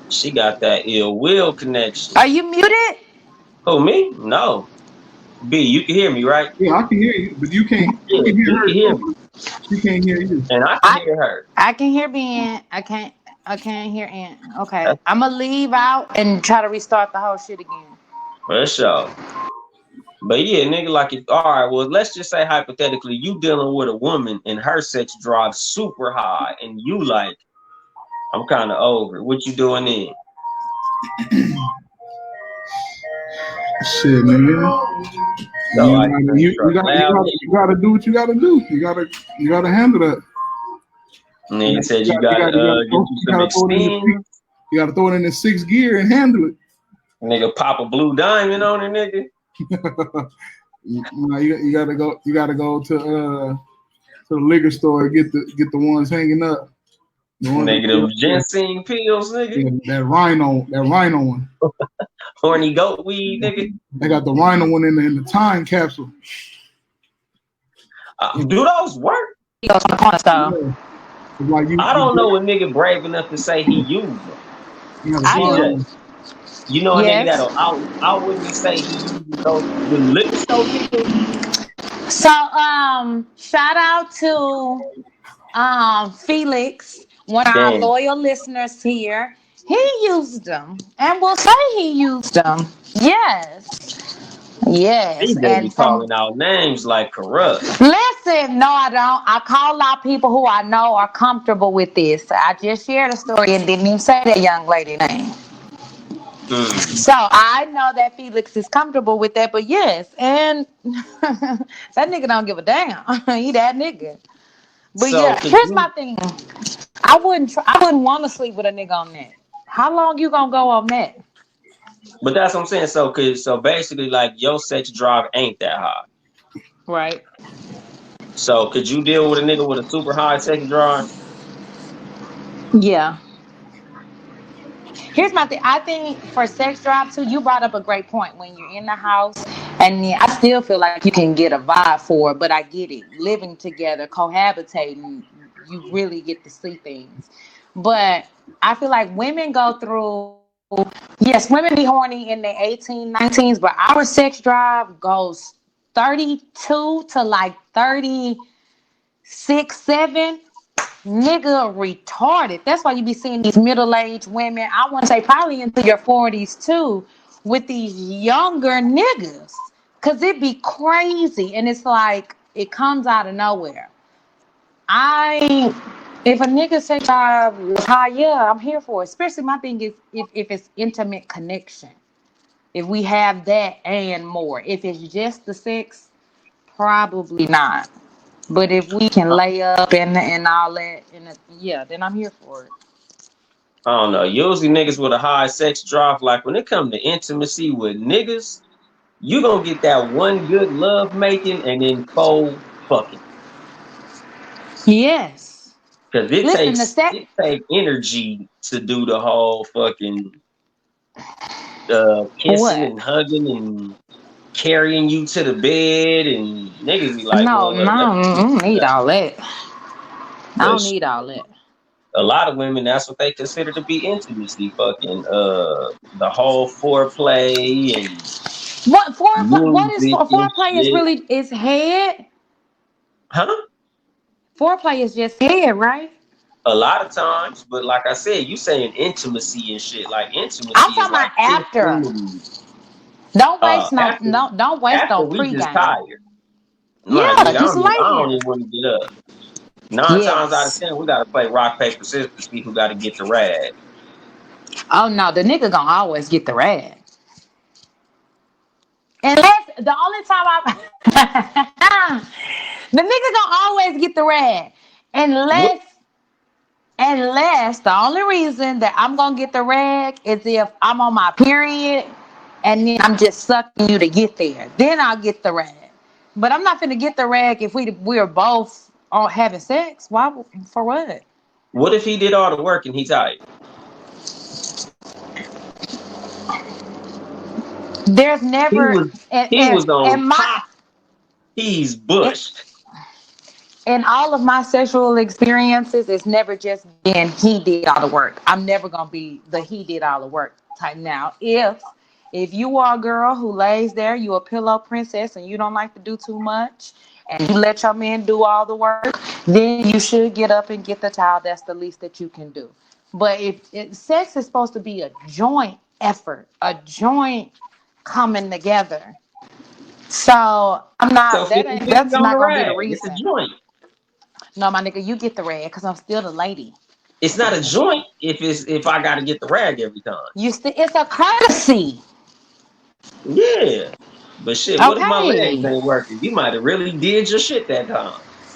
Speaker 1: She got that ill will connection.
Speaker 2: Are you muted?
Speaker 1: Who me? No. B, you can hear me, right?
Speaker 3: yeah, I can hear you, but you
Speaker 1: Yeah,
Speaker 3: can hear
Speaker 1: you
Speaker 3: her
Speaker 1: can hear
Speaker 3: too.
Speaker 1: me.
Speaker 3: She can't hear you.
Speaker 1: And I can
Speaker 2: I
Speaker 1: hear her.
Speaker 2: I can hear Ben. I can't hear Ant. Okay.
Speaker 1: That's
Speaker 2: I'm gonna leave out and try to restart the whole shit again.
Speaker 1: for sure. But yeah, nigga, like if all right, well, let's just say hypothetically, you dealing with a woman and her sex drive super high, and you like, I'm kind of over it. What you doing then?
Speaker 3: Shit, nigga.
Speaker 1: So
Speaker 3: You
Speaker 1: like,
Speaker 3: gotta,
Speaker 1: loud nigga.
Speaker 3: you gotta do what you gotta do. You gotta handle that.
Speaker 1: Nigga said you
Speaker 3: You
Speaker 1: gotta
Speaker 3: gotta,
Speaker 1: get you some
Speaker 3: throw it in
Speaker 1: extend.
Speaker 3: you gotta throw it in the sixth gear and handle it.
Speaker 1: Nigga pop a blue diamond on it, nigga.
Speaker 3: You gotta go to the liquor store and get the ones hanging up. The ones
Speaker 1: Nigga, them ginseng pills, nigga.
Speaker 3: that rhino one.
Speaker 1: Horny goat weed, nigga.
Speaker 3: They got the rhino one in the time capsule.
Speaker 1: Do those work?
Speaker 2: He goes to the corner store.
Speaker 3: Yeah. It's like
Speaker 1: I don't know a nigga brave enough to say he used them.
Speaker 3: you have a
Speaker 2: I
Speaker 1: CJ,
Speaker 2: do.
Speaker 3: bar.
Speaker 1: You know a nigga
Speaker 2: Yes.
Speaker 1: that'll outwardly say he uses those them lips though, nigga.
Speaker 2: So shout out to Felix, one of our
Speaker 1: Damn.
Speaker 2: loyal listeners here. He used them and will say he used them. Yes. Yes.
Speaker 1: CJ be
Speaker 2: And from
Speaker 1: calling out names like corrupt.
Speaker 2: listen, no, I don't. I call out people who I know are comfortable with this. I just shared a story and didn't even say that young lady name.
Speaker 1: Mm.
Speaker 2: So I know that Felix is comfortable with that, but yes, and that nigga don't give a damn. He that nigga. But
Speaker 1: So
Speaker 2: yeah,
Speaker 1: could
Speaker 2: here's my
Speaker 1: you
Speaker 2: thing. I wouldn't want to sleep with a nigga on that. How long you gonna go on that?
Speaker 1: but that's what I'm saying. So basically like your sex drive ain't that high.
Speaker 2: Right.
Speaker 1: So could you deal with a nigga with a super high sex drive?
Speaker 2: Yeah. Here's my thing. I think for sex drive too, you brought up a great point when you're in the house, and yeah, I still feel like you can get a vibe for it. But I get it. Living together, cohabitating, you really get to see things. But I feel like women go through. Yes, women be horny in their 18, 19s, but our sex drive goes 32 to like 36, 7. Nigga retarded. That's why you be seeing these middle-aged women, I want to say probably into your 40s too, with these younger niggas. Cause it be crazy. And it's like it comes out of nowhere. I if a nigga say hi, yeah, I'm here for it. Especially my thing is if it's intimate connection. If we have that and more. If it's just the sex, probably not. But if we can lay up and all that, yeah, then I'm here for it.
Speaker 1: I don't know. Usually niggas with a high sex drive, like when it comes to intimacy with niggas, you gonna get that one good love making and then fold fucking.
Speaker 2: Yes.
Speaker 1: Cause
Speaker 2: Listen, the sex.
Speaker 1: it take energy to do the whole fucking kissing
Speaker 2: What?
Speaker 1: and hugging and carrying you to the bed and niggas be like,
Speaker 2: No,
Speaker 1: well,
Speaker 2: no,
Speaker 1: let me
Speaker 2: I
Speaker 1: get
Speaker 2: don't
Speaker 1: to
Speaker 2: need
Speaker 1: that.
Speaker 2: all that. I
Speaker 1: But
Speaker 2: don't need all that.
Speaker 1: a lot of women, that's what they consider to be intimacy, fucking the whole foreplay and
Speaker 2: What is
Speaker 1: music and
Speaker 2: foreplay is
Speaker 1: shit.
Speaker 2: really is head.
Speaker 1: Huh?
Speaker 2: Foreplay is just head, right?
Speaker 1: A lot of times, but like I said, you saying intimacy and shit. Like
Speaker 2: I'm
Speaker 1: intimacy is
Speaker 2: talking
Speaker 1: like
Speaker 2: about after.
Speaker 1: kissing.
Speaker 2: Don't waste no
Speaker 1: After
Speaker 2: no. Don't waste no
Speaker 1: we just
Speaker 2: pregame.
Speaker 1: tired. Nah,
Speaker 2: Yeah,
Speaker 1: nigga,
Speaker 2: just
Speaker 1: I
Speaker 2: lay
Speaker 1: don't
Speaker 2: here.
Speaker 1: even want to get up. Nine times out of
Speaker 2: Yes.
Speaker 1: ten, we gotta play rock paper scissors to see who got to get the rag.
Speaker 2: Oh no, the nigga gonna always get the rag. Unless the only time I the nigga gonna always get the rag.
Speaker 1: What?
Speaker 2: Unless the only reason that I'm gonna get the rag is if I'm on my period and then I'm just sucking you to get there. Then I'll get the rag. But I'm not gonna get the rag if we're both on having sex. Why for what?
Speaker 1: What if he did all the work and he tired?
Speaker 2: There's
Speaker 1: He
Speaker 2: never
Speaker 1: was he was on
Speaker 2: in my
Speaker 1: top. He's
Speaker 2: in,
Speaker 1: bushed.
Speaker 2: in all of my sexual experiences, it's never just been he did all the work. I'm never gonna be the he did all the work type. Now, if you are a girl who lays there, you a pillow princess, and you don't like to do too much, and you let your man do all the work, then you should get up and get the towel. That's the least that you can do. But if sex is supposed to be a joint effort, a joint coming together. So I'm
Speaker 1: So
Speaker 2: not.
Speaker 1: 50-50
Speaker 2: That's
Speaker 1: on the
Speaker 2: not gonna be the
Speaker 1: rag. It's a
Speaker 2: reason.
Speaker 1: joint.
Speaker 2: No, my nigga, you get the rag because I'm still the lady.
Speaker 1: It's not a joint if I gotta get the rag every time.
Speaker 2: You still, it's a courtesy.
Speaker 1: Yeah. But shit, what if my legs
Speaker 2: Okay.
Speaker 1: ain't working? You might have really did your shit that time.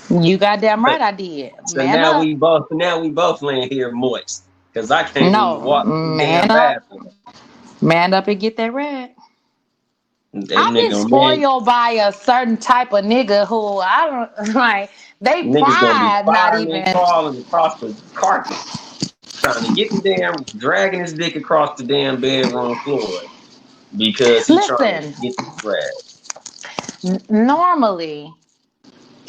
Speaker 2: You goddamn right I did.
Speaker 1: So
Speaker 2: Man up.
Speaker 1: now we both laying here moist. Cause I can't even
Speaker 2: No,
Speaker 1: walk to the damn
Speaker 2: man up.
Speaker 1: bathroom.
Speaker 2: Man up and get that rag.
Speaker 1: That
Speaker 2: I've been
Speaker 1: nigga, man,
Speaker 2: spoiled by a certain type of nigga who I don't like. They
Speaker 1: niggas gonna be
Speaker 2: pride not
Speaker 1: fireman
Speaker 2: even.
Speaker 1: crawling across the carpet, trying to get the damn, dragging his dick across the damn bedroom floor because he trying to
Speaker 2: Listen,
Speaker 1: get the rag.
Speaker 2: normally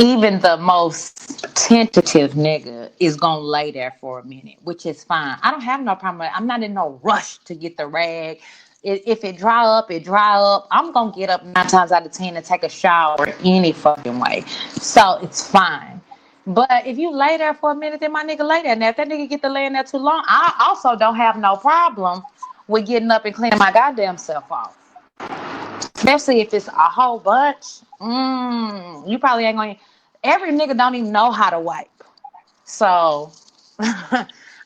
Speaker 2: even the most tentative nigga is gonna lay there for a minute, which is fine. I don't have no problem with it. I'm not in no rush to get the rag. If it dry up, it dry up. I'm gonna get up 9 times out of 10 and take a shower any fucking way. So it's fine. But if you lay there for a minute, then my nigga lay there. Now if that nigga get to laying there too long, I also don't have no problem with getting up and cleaning my goddamn self off. Especially if it's a whole bunch. You probably ain't gonna. Every nigga don't even know how to wipe. So I'll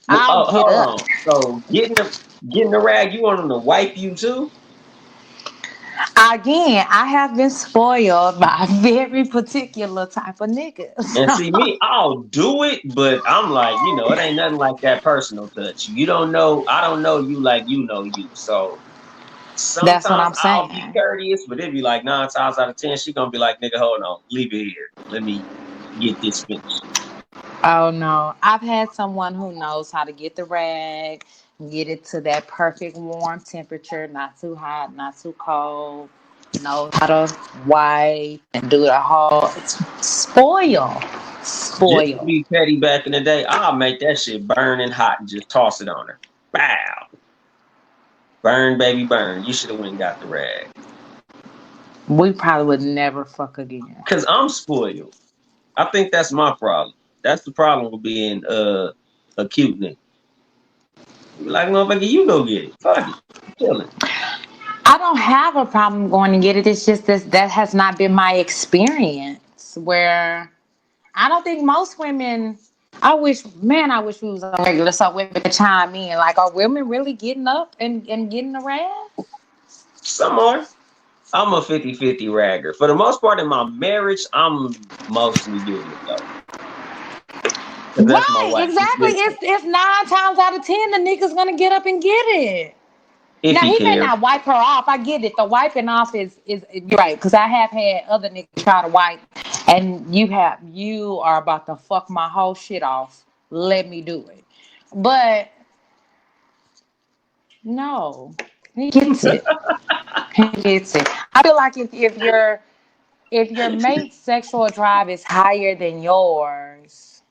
Speaker 1: Oh,
Speaker 2: get
Speaker 1: hold
Speaker 2: up.
Speaker 1: on. So getting the rag, you want them to wipe you too?
Speaker 2: Again, I have been spoiled by a very particular type of nigga.
Speaker 1: And see me, I'll do it, but I'm like, it ain't nothing like that personal touch. You don't know, I don't know you like you know you. So
Speaker 2: That's what
Speaker 1: sometimes
Speaker 2: I'm
Speaker 1: I'll be
Speaker 2: saying.
Speaker 1: courteous, but it'd be like 9 times out of 10, she gonna be like, nigga, hold on, leave it here. Let me get this finished.
Speaker 2: Oh no, I've had someone who knows how to get the rag, get it to that perfect warm temperature, not too hot, not too cold. Knows how to wipe and do the whole spoil,
Speaker 1: Just to
Speaker 2: spoil.
Speaker 1: be petty back in the day, I'll make that shit burning hot and just toss it on her. Bow. Burn, baby, burn. You should have went and got the rag.
Speaker 2: We probably would never fuck again.
Speaker 1: Cause I'm spoiled. I think that's my problem. That's the problem with being a cute nigga. You like, motherfucker, you go get it. Fuck it. I'm chilling.
Speaker 2: I don't have a problem going to get it. It's just that has not been my experience. Where I don't think most women. I wish we was on regular so women could chime in. Like, are women really getting up and getting around?
Speaker 1: Some more. I'm a 50-50 ragger. For the most part in my marriage, I'm mostly getting it though. Cause that's my
Speaker 2: Right,
Speaker 1: wife. She's
Speaker 2: exactly.
Speaker 1: with me.
Speaker 2: It's 9 times out of 10 the nigga's gonna get up and get it.
Speaker 1: If
Speaker 2: Now
Speaker 1: he
Speaker 2: he may
Speaker 1: cares.
Speaker 2: not wipe her off. I get it. The wiping off is you're right because I have had other niggas try to wipe, and you are about to fuck my whole shit off. Let me do it, but no, he gets it. He gets it. I feel like if your mate's sexual drive is higher than yours,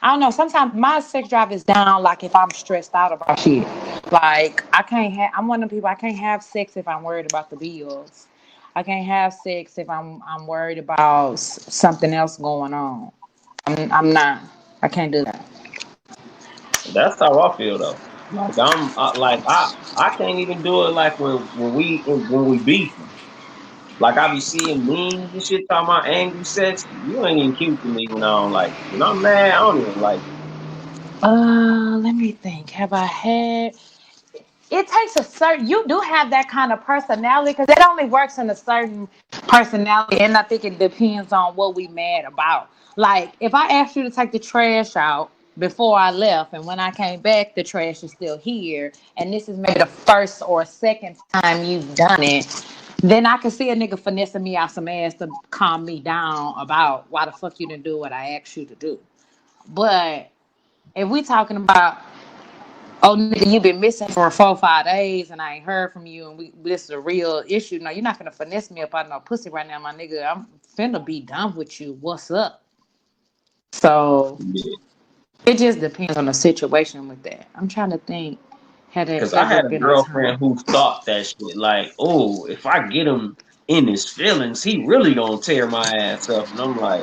Speaker 2: I don't know. Sometimes my sex drive is down. Like if I'm stressed out about shit. Like I can't have. I'm one of the people. I can't have sex if I'm worried about the bills. I can't have sex if I'm worried about something else going on. I'm not. I can't do that.
Speaker 1: That's how I feel though. Like I can't even do it like when we beefing. Like I be seeing memes and shit talking about angry sex. You ain't even cute to me when I don't like you. When I'm mad, I don't even like you.
Speaker 2: Let me think. Have I had? It takes a certain. You do have that kind of personality because it only works in a certain personality, and I think it depends on what we mad about. Like if I asked you to take the trash out before I left, and when I came back, the trash is still here, and this is maybe the first or second time you've done it, then I can see a nigga finessing me out some ass to calm me down about why the fuck you didn't do what I asked you to do. But if we talking about oh nigga, you been missing for 4 or 5 days and I ain't heard from you and this is a real issue. No, you're not gonna finesse me up out of no pussy right now, my nigga. I'm finna be done with you. What's up? So
Speaker 1: Yeah.
Speaker 2: it just depends on the situation with that. I'm trying to think. Had it
Speaker 1: Cause I
Speaker 2: ever
Speaker 1: had a
Speaker 2: been a
Speaker 1: girlfriend
Speaker 2: time?
Speaker 1: who thought that shit like, oh, if I get him in his feelings, he really gonna tear my ass up. And I'm like,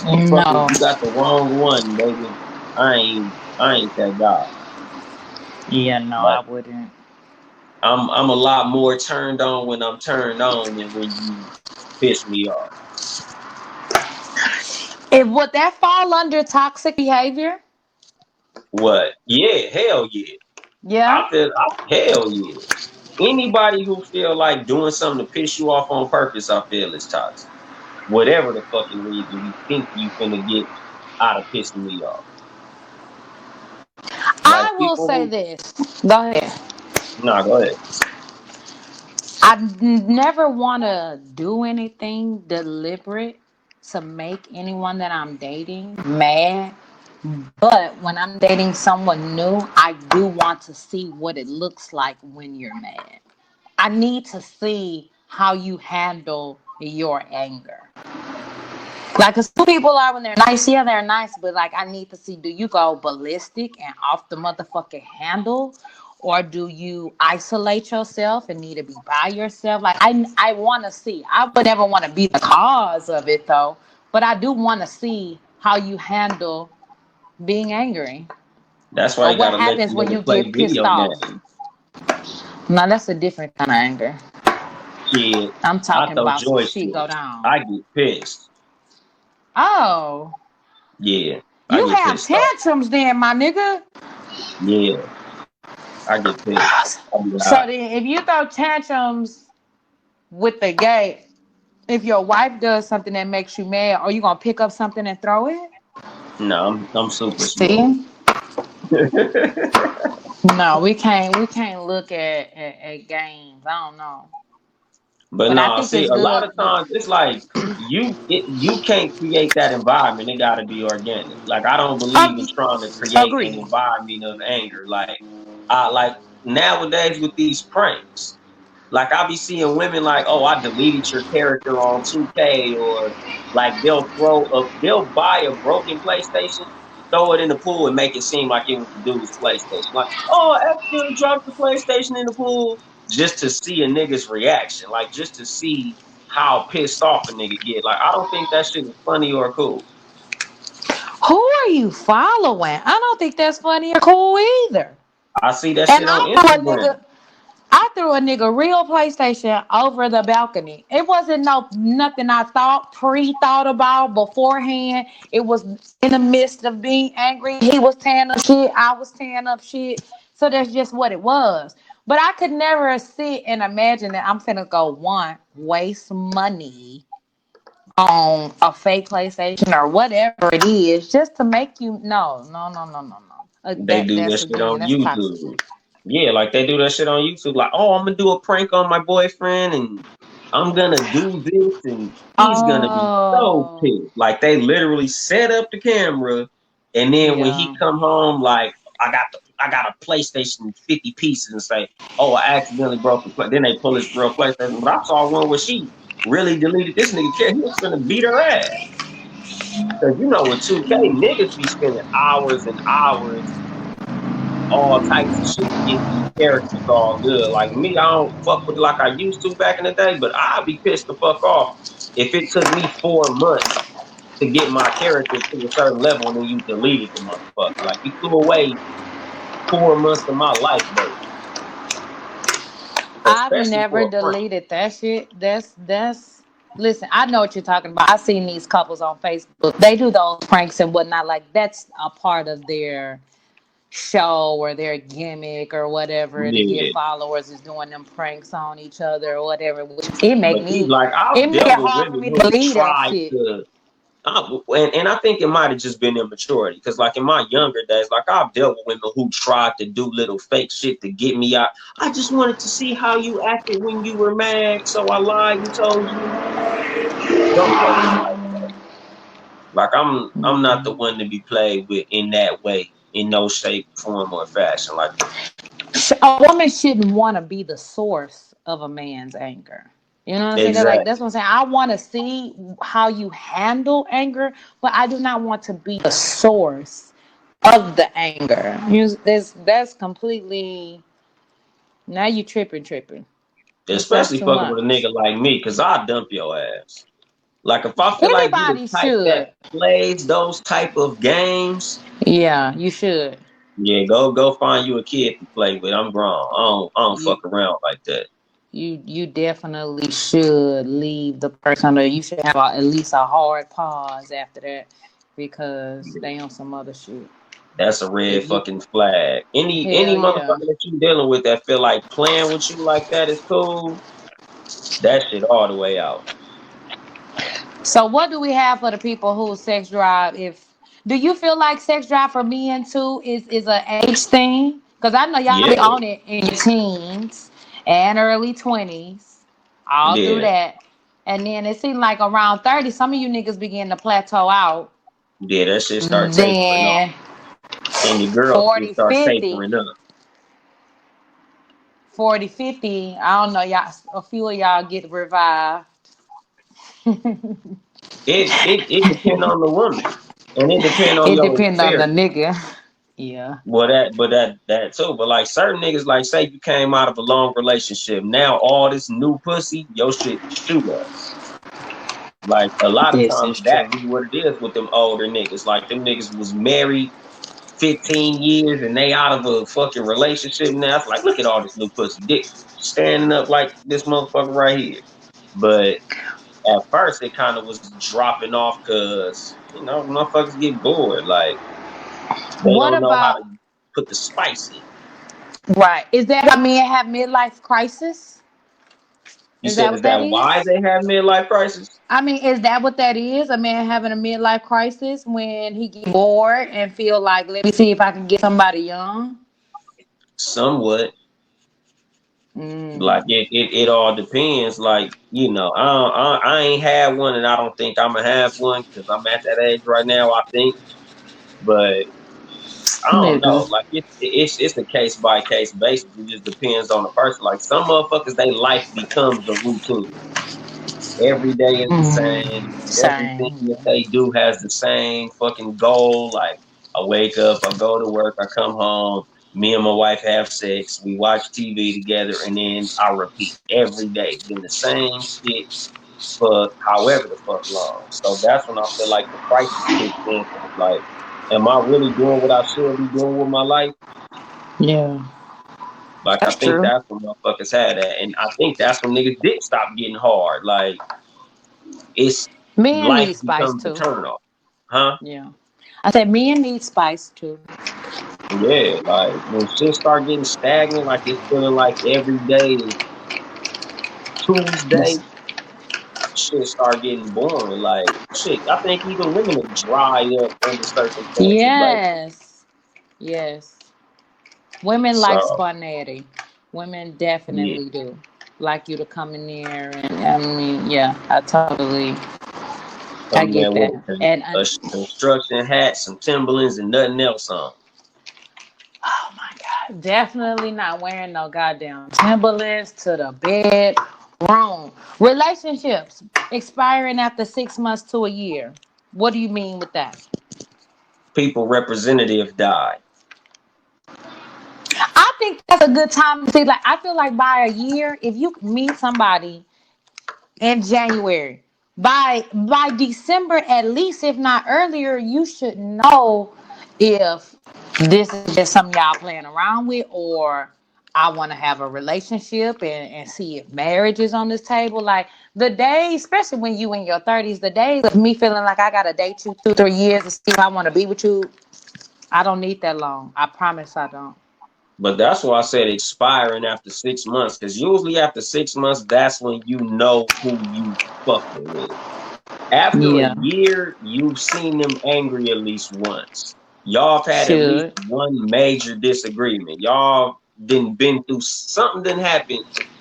Speaker 1: motherfucker,
Speaker 2: No.
Speaker 1: you got the wrong one, baby. I ain't that guy.
Speaker 2: Yeah, no, I
Speaker 1: Like
Speaker 2: wouldn't.
Speaker 1: I'm a lot more turned on when I'm turned on than when you piss me off.
Speaker 2: If would that fall under toxic behavior?
Speaker 1: What? Yeah, hell yeah.
Speaker 2: Yeah.
Speaker 1: Hell yeah. Anybody who feel like doing something to piss you off on purpose, I feel is toxic. Whatever the fucking reason you think you finna get out of pissing me off. Like
Speaker 2: I will
Speaker 1: people
Speaker 2: say
Speaker 1: who,
Speaker 2: this. Go ahead.
Speaker 1: nah, go ahead.
Speaker 2: Never want to do anything deliberate to make anyone that I'm dating mad. But when I'm dating someone new, I do want to see what it looks like when you're mad. I need to see how you handle your anger. Like, cause some people are when they're nice, yeah, they're nice, but like, I need to see, do you go ballistic and off the motherfucking handle, or do you isolate yourself and need to be by yourself? Like, I want to see. I would never want to be the cause of it though, but I do want to see how you handle being angry,
Speaker 1: That's why
Speaker 2: or
Speaker 1: you
Speaker 2: what
Speaker 1: gotta let
Speaker 2: happens
Speaker 1: the
Speaker 2: when
Speaker 1: nigga
Speaker 2: you
Speaker 1: play
Speaker 2: get pissed
Speaker 1: video
Speaker 2: off.
Speaker 1: games.
Speaker 2: No, that's a different kind of anger.
Speaker 1: Shit,
Speaker 2: I'm
Speaker 1: I
Speaker 2: talking
Speaker 1: throw
Speaker 2: about some shit go
Speaker 1: joysticks.
Speaker 2: down.
Speaker 1: I get pissed.
Speaker 2: Oh,
Speaker 1: Yeah, I
Speaker 2: you
Speaker 1: get
Speaker 2: have
Speaker 1: pissed off.
Speaker 2: tantrums then, my nigga.
Speaker 1: Yeah, I get pissed. I be
Speaker 2: So
Speaker 1: hot.
Speaker 2: then, if you throw tantrums with the gate, if your wife does something that makes you mad, are you gonna pick up something and throw it?
Speaker 1: No, I'm super smooth.
Speaker 2: See, no, we can't look at games. I don't know,
Speaker 1: But
Speaker 2: but I
Speaker 1: nah,
Speaker 2: think
Speaker 1: see,
Speaker 2: it's
Speaker 1: a lot
Speaker 2: good.
Speaker 1: of times it's like you can't create that environment. It got to be organic. Like I don't believe in trying to create an
Speaker 2: Agreed.
Speaker 1: environment of anger. Like nowadays with these pranks. Like I be seeing women like, oh, I deleted your character on 2K, or like they'll buy a broken PlayStation, throw it in the pool, and make it seem like it was the dude's PlayStation. Like, oh, I accidentally dropped the PlayStation in the pool, just to see a nigga's reaction, like just to see how pissed off a nigga get. Like, I don't think that shit is funny or cool.
Speaker 2: Who are you following? I don't think that's funny or cool either.
Speaker 1: I see that
Speaker 2: And
Speaker 1: shit on
Speaker 2: I threw a
Speaker 1: Instagram.
Speaker 2: nigga. I threw a nigga real PlayStation over the balcony. It wasn't nothing I thought about beforehand. It was in the midst of being angry. He was tearing up shit. I was tearing up shit. So that's just what it was. But I could never sit and imagine that I'm finna go waste money on a fake PlayStation or whatever it is just to make you no.
Speaker 1: They
Speaker 2: That
Speaker 1: do that
Speaker 2: that's
Speaker 1: shit
Speaker 2: again
Speaker 1: on
Speaker 2: that's toxic
Speaker 1: YouTube.
Speaker 2: shit.
Speaker 1: Yeah, like they do that shit on YouTube. Like, oh, I'm gonna do a prank on my boyfriend, and I'm gonna do this, and he's gonna be so
Speaker 2: Oh
Speaker 1: pissed. Like they literally set up the camera, and then when he
Speaker 2: yeah.
Speaker 1: come home, like I got a PlayStation 50 pieces, and say, oh, I accidentally broke the play. Then they pull his real PlayStation. But I saw one where she really deleted this nigga care. He was gonna beat her ass. Cause you know with 2K niggas be spending hours and hours all types of shit to get these characters all good. Like me, I don't fuck with it like I used to back in the day, but I'd be pissed the fuck off if it took me 4 months to get my character to a certain level and then you deleted the motherfucker. Like you threw away 4 months of my life, baby.
Speaker 2: I've
Speaker 1: Especially
Speaker 2: never
Speaker 1: for a prank.
Speaker 2: deleted that shit. That's listen, I know what you're talking about. I've seen these couples on Facebook. They do those pranks and whatnot. Like that's a part of their show or their gimmick or whatever to get
Speaker 1: Yeah.
Speaker 2: followers is doing them pranks on each other or whatever. Which it make
Speaker 1: But see,
Speaker 2: me
Speaker 1: like
Speaker 2: it
Speaker 1: I've
Speaker 2: make it
Speaker 1: dealt with
Speaker 2: hard for
Speaker 1: women
Speaker 2: me to
Speaker 1: who
Speaker 2: believe that
Speaker 1: tried
Speaker 2: shit.
Speaker 1: to and I think it might have just been immaturity because, like in my younger days, like I've dealt with women who tried to do little fake shit to get me out. I just wanted to see how you acted when you were mad, so I lied and told you. Don't play me like that. Like I'm not the one to be played with in that way, in no shape, form, or fashion. Like
Speaker 2: A woman shouldn't want to be the source of a man's anger. You know what I'm saying? Like
Speaker 1: exactly,
Speaker 2: that's what I'm saying. I want to see how you handle anger, but I do not want to be the source of the anger. That's completely now you tripping. That's
Speaker 1: especially
Speaker 2: too
Speaker 1: fucking with a
Speaker 2: much.
Speaker 1: nigga like me, cause I dump your ass. Like if I feel like you the
Speaker 2: Anybody
Speaker 1: type that
Speaker 2: should.
Speaker 1: plays those type of games.
Speaker 2: Yeah, you should.
Speaker 1: Yeah, go find you a kid to play with. I'm grown. I don't
Speaker 2: You
Speaker 1: fuck around like that.
Speaker 2: you definitely should leave the person, or you should have at least a hard pause after that because
Speaker 1: Yeah,
Speaker 2: they on some other shit.
Speaker 1: that's a red
Speaker 2: If you
Speaker 1: fucking flag. Any
Speaker 2: hell yeah.
Speaker 1: motherfucker that you dealing with that feel like playing with you like that is cool. That shit all the way out.
Speaker 2: So what do we have for the people who sex drive? If do you feel like sex drive for men too is a age thing? Because I know y'all be
Speaker 1: Yeah,
Speaker 2: on it in your teens and early 20s, all through
Speaker 1: yeah,
Speaker 2: that. And then it seems like around 30, some of you niggas begin to plateau out.
Speaker 1: yeah. That shit start tapering off,
Speaker 2: Then
Speaker 1: and your girl shit
Speaker 2: 40,
Speaker 1: start
Speaker 2: 50,
Speaker 1: tapering up.
Speaker 2: 40, 50. I don't know, y'all. A few of y'all get revived.
Speaker 1: It depends on the woman, and it depends on
Speaker 2: It
Speaker 1: your
Speaker 2: depends on the
Speaker 1: experience.
Speaker 2: nigga. Yeah.
Speaker 1: Well, that too. But like certain niggas, like say you came out of a long relationship, now all this new pussy, your shit shoot up. Like a lot of
Speaker 2: This
Speaker 1: times
Speaker 2: is
Speaker 1: that
Speaker 2: true.
Speaker 1: be what it is with them older niggas. Like them niggas was married 15 years and they out of a fucking relationship now. It's like, look at all this new pussy dick standing up like this motherfucker right here. But at first it kind of was dropping off because, you know, motherfuckers get bored. Like they
Speaker 2: What
Speaker 1: don't know how
Speaker 2: about
Speaker 1: to put the spice in.
Speaker 2: right? Is that how men have midlife crisis?
Speaker 1: You
Speaker 2: Is that
Speaker 1: said,
Speaker 2: what
Speaker 1: is
Speaker 2: that
Speaker 1: that why
Speaker 2: is?
Speaker 1: they have midlife crisis?
Speaker 2: I mean, is that what that is? A man having a midlife crisis when he get bored and feel like, let me see if I can get somebody young.
Speaker 1: Somewhat. Like
Speaker 2: Mm.
Speaker 1: it all depends. Like, you know, I ain't had one and I don't think I'm gonna have one because I'm at that age right now, I think. But I don't
Speaker 2: Nigga.
Speaker 1: know. Like it's a case by case basis. It just depends on the person. Like some motherfuckers, they life becomes a routine. Every day is the same. Everything
Speaker 2: Same.
Speaker 1: that they do has the same fucking goal. Like I wake up, I go to work, I come home. Me and my wife have sex. We watch TV together, and then I repeat every day, doing the same shit for however the fuck long. So that's when I feel like the crisis kicks in. It's like, am I really doing what I should be doing with my life?
Speaker 2: Yeah.
Speaker 1: Like, I
Speaker 2: That's
Speaker 1: think
Speaker 2: true.
Speaker 1: that's when motherfuckers had that. And I think that's when niggas did stop getting hard. Like, it's
Speaker 2: Men
Speaker 1: life
Speaker 2: need spice
Speaker 1: becomes a
Speaker 2: too.
Speaker 1: turn off. Huh?
Speaker 2: Yeah. I said men need spice too.
Speaker 1: Yeah. Like, when shit start getting stagnant, like it's feeling like every day is Tuesday,
Speaker 2: Yes.
Speaker 1: shit start getting boring. Like, shit, I think even women are dry up under circumstances. Like,
Speaker 2: Yes. Yes. Women like
Speaker 1: so,
Speaker 2: spontaneity. Women
Speaker 1: yeah.
Speaker 2: definitely do. Like you to come in there and I mean, yeah, I totally I
Speaker 1: Come
Speaker 2: get
Speaker 1: there with
Speaker 2: that. And
Speaker 1: a construction hat, some Timberlands, and nothing else on.
Speaker 2: oh my God, definitely not wearing no goddamn Timberlands to the bed. Wrong. Relationships expiring after 6 months to a year. What do you mean with that?
Speaker 1: People representative died.
Speaker 2: I think that's a good time to see. Like, I feel like by a year, if you meet somebody in January, by December at least, if not earlier, you should know if this is just something y'all playing around with, or I want to have a relationship and see if marriage is on this table. Like the days, especially when you in your 30s, the days of me feeling like I gotta date you 2, 3 years to see if I want to be with you. I don't need that long. I promise I don't.
Speaker 1: But that's why I said expiring after 6 months, because usually after 6 months, that's when you know who you fucking with. After a
Speaker 2: Yeah,
Speaker 1: year, you've seen them angry at least once. Y'all have had at least
Speaker 2: should.
Speaker 1: one major disagreement. Y'all didn't been through something didn't happen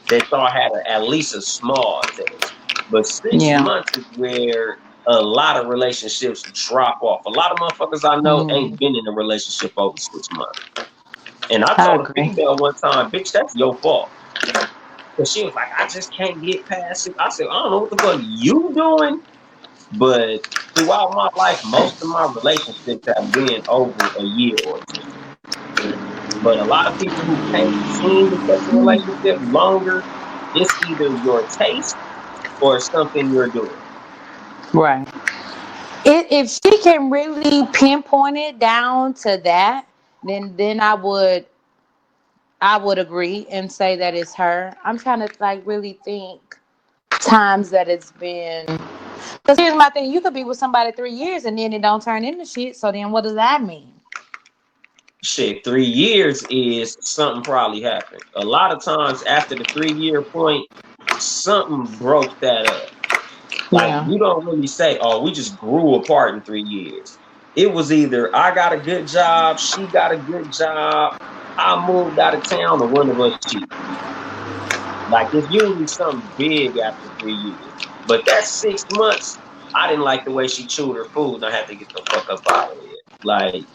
Speaker 1: that y'all had at least a small test. But six
Speaker 2: Yeah.
Speaker 1: months is where a lot of relationships drop off. A lot of motherfuckers I know ain't
Speaker 2: Mm,
Speaker 1: been in a relationship over 6 months. And I
Speaker 2: I
Speaker 1: told a
Speaker 2: agree.
Speaker 1: female one time, bitch, that's your fault. Because she was like, I just can't get past it. I said, I don't know what the fuck you doing, but throughout my life, most of my relationships have been over a year or two. But a lot of people who can't seem to catch a relationship longer, it's either your taste or something you're doing.
Speaker 2: Right. If she can really pinpoint it down to that, then I would agree and say that it's her. I'm trying to like really think times that it's been. Because here's my thing: you could be with somebody 3 years and then it don't turn into shit. So then, what does that mean?
Speaker 1: Shit, 3 years is something probably happened. A lot of times after the 3 year point, something broke that up. Like
Speaker 2: Yeah.
Speaker 1: you don't really say, "Oh, we just grew apart in 3 years." It was either I got a good job, she got a good job, I moved out of town, or one of us cheated. Like it's usually something big after 3 years. But that 6 months, I didn't like the way she chewed her food, and I had to get the fuck up out of here. Like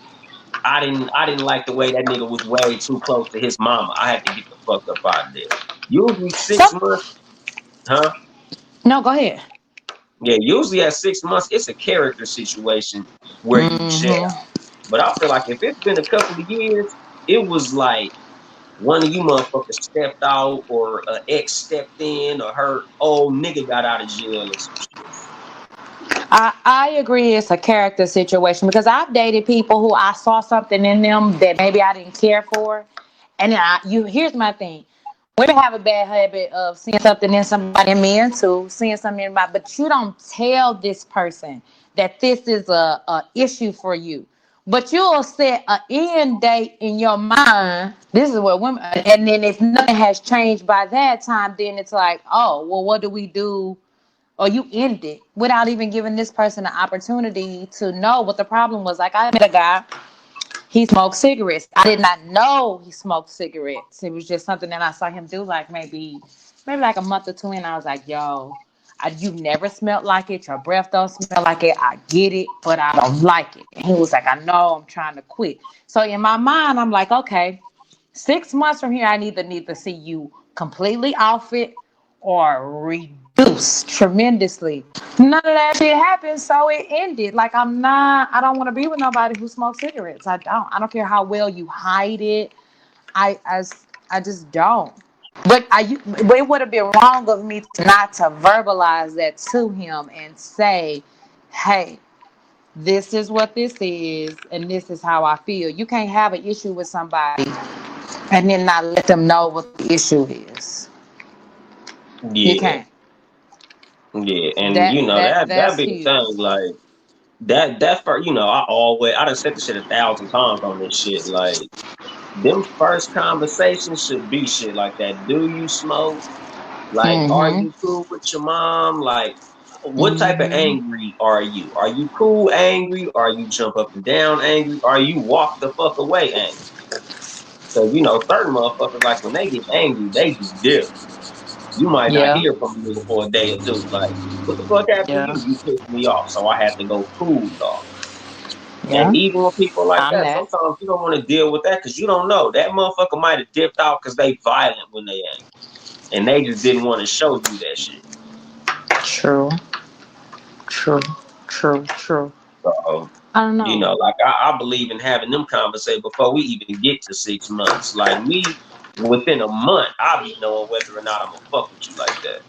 Speaker 1: I didn't like the way that nigga was way too close to his mama. I had to get the fuck up out of there. Usually six
Speaker 2: Some
Speaker 1: months, huh?
Speaker 2: no, go ahead.
Speaker 1: Yeah, usually at 6 months, it's a character situation where you jet
Speaker 2: Mm-hmm.
Speaker 1: out. But I feel like if it's been a couple of years, it was like one of you motherfuckers stepped out, or an ex stepped in, or her old nigga got out of jail or some shit.
Speaker 2: I agree it's a character situation because I've dated people who I saw something in them that maybe I didn't care for. And here's my thing. Women have a bad habit of seeing something in somebody, and men too, seeing something in somebody, but you don't tell this person that this is a issue for you. But you'll set an end date in your mind. This is what women, and then if nothing has changed by that time, then it's like, oh, well, what do we do? Or you end it without even giving this person an opportunity to know what the problem was. Like I met a guy, he smoked cigarettes. I did not know he smoked cigarettes. It was just something that I saw him do, like maybe like a month or two in. I was like, yo, you never smelled like it. Your breath don't smell like it. I get it, but I don't like it. And he was like, I know, I'm trying to quit. So in my mind, I'm like, okay, 6 months from here, I need to see you completely off it or reduce tremendously. None of that shit happened, so it ended. Like I don't want to be with nobody who smokes cigarettes. I don't care how well you hide it. I I, I just don't. But it would have been wrong of me not to verbalize that to him and say, hey, this is what this is, and this is how I feel. You can't have an issue with somebody and then not let them know what the issue is. You
Speaker 1: Yeah,
Speaker 2: can't.
Speaker 1: yeah, and
Speaker 2: That that
Speaker 1: that
Speaker 2: that's
Speaker 1: be the thing,
Speaker 2: huge.
Speaker 1: like that for I done said the shit 1,000 times on this shit. Like them first conversations should be shit like that. Do you smoke? Like, are
Speaker 2: Mm-hmm.
Speaker 1: you cool with your mom? Like, what type of
Speaker 2: Mm-hmm.
Speaker 1: angry are you? Are you cool angry? Are you jump up and down angry? Are you walk the fuck away angry? Because certain motherfuckers, like when they get angry, they just dip. You might not
Speaker 2: Yeah.
Speaker 1: hear from a nigga for a day or two. Like, what the fuck happened to
Speaker 2: Yeah.
Speaker 1: you? You pissed me off, so I had to go cool off. And
Speaker 2: Yeah.
Speaker 1: even with people like
Speaker 2: I'm
Speaker 1: that,
Speaker 2: that.
Speaker 1: sometimes you don't want to deal with that because you don't know. That motherfucker might have dipped out because they violent when they angry. And they just didn't want to show you that shit.
Speaker 2: True. True. True. True.
Speaker 1: So,
Speaker 2: I don't know.
Speaker 1: like I believe in having them conversations before we even get to 6 months. Like me, within a month, I'll be knowing whether or not I'm gonna fuck with you like that.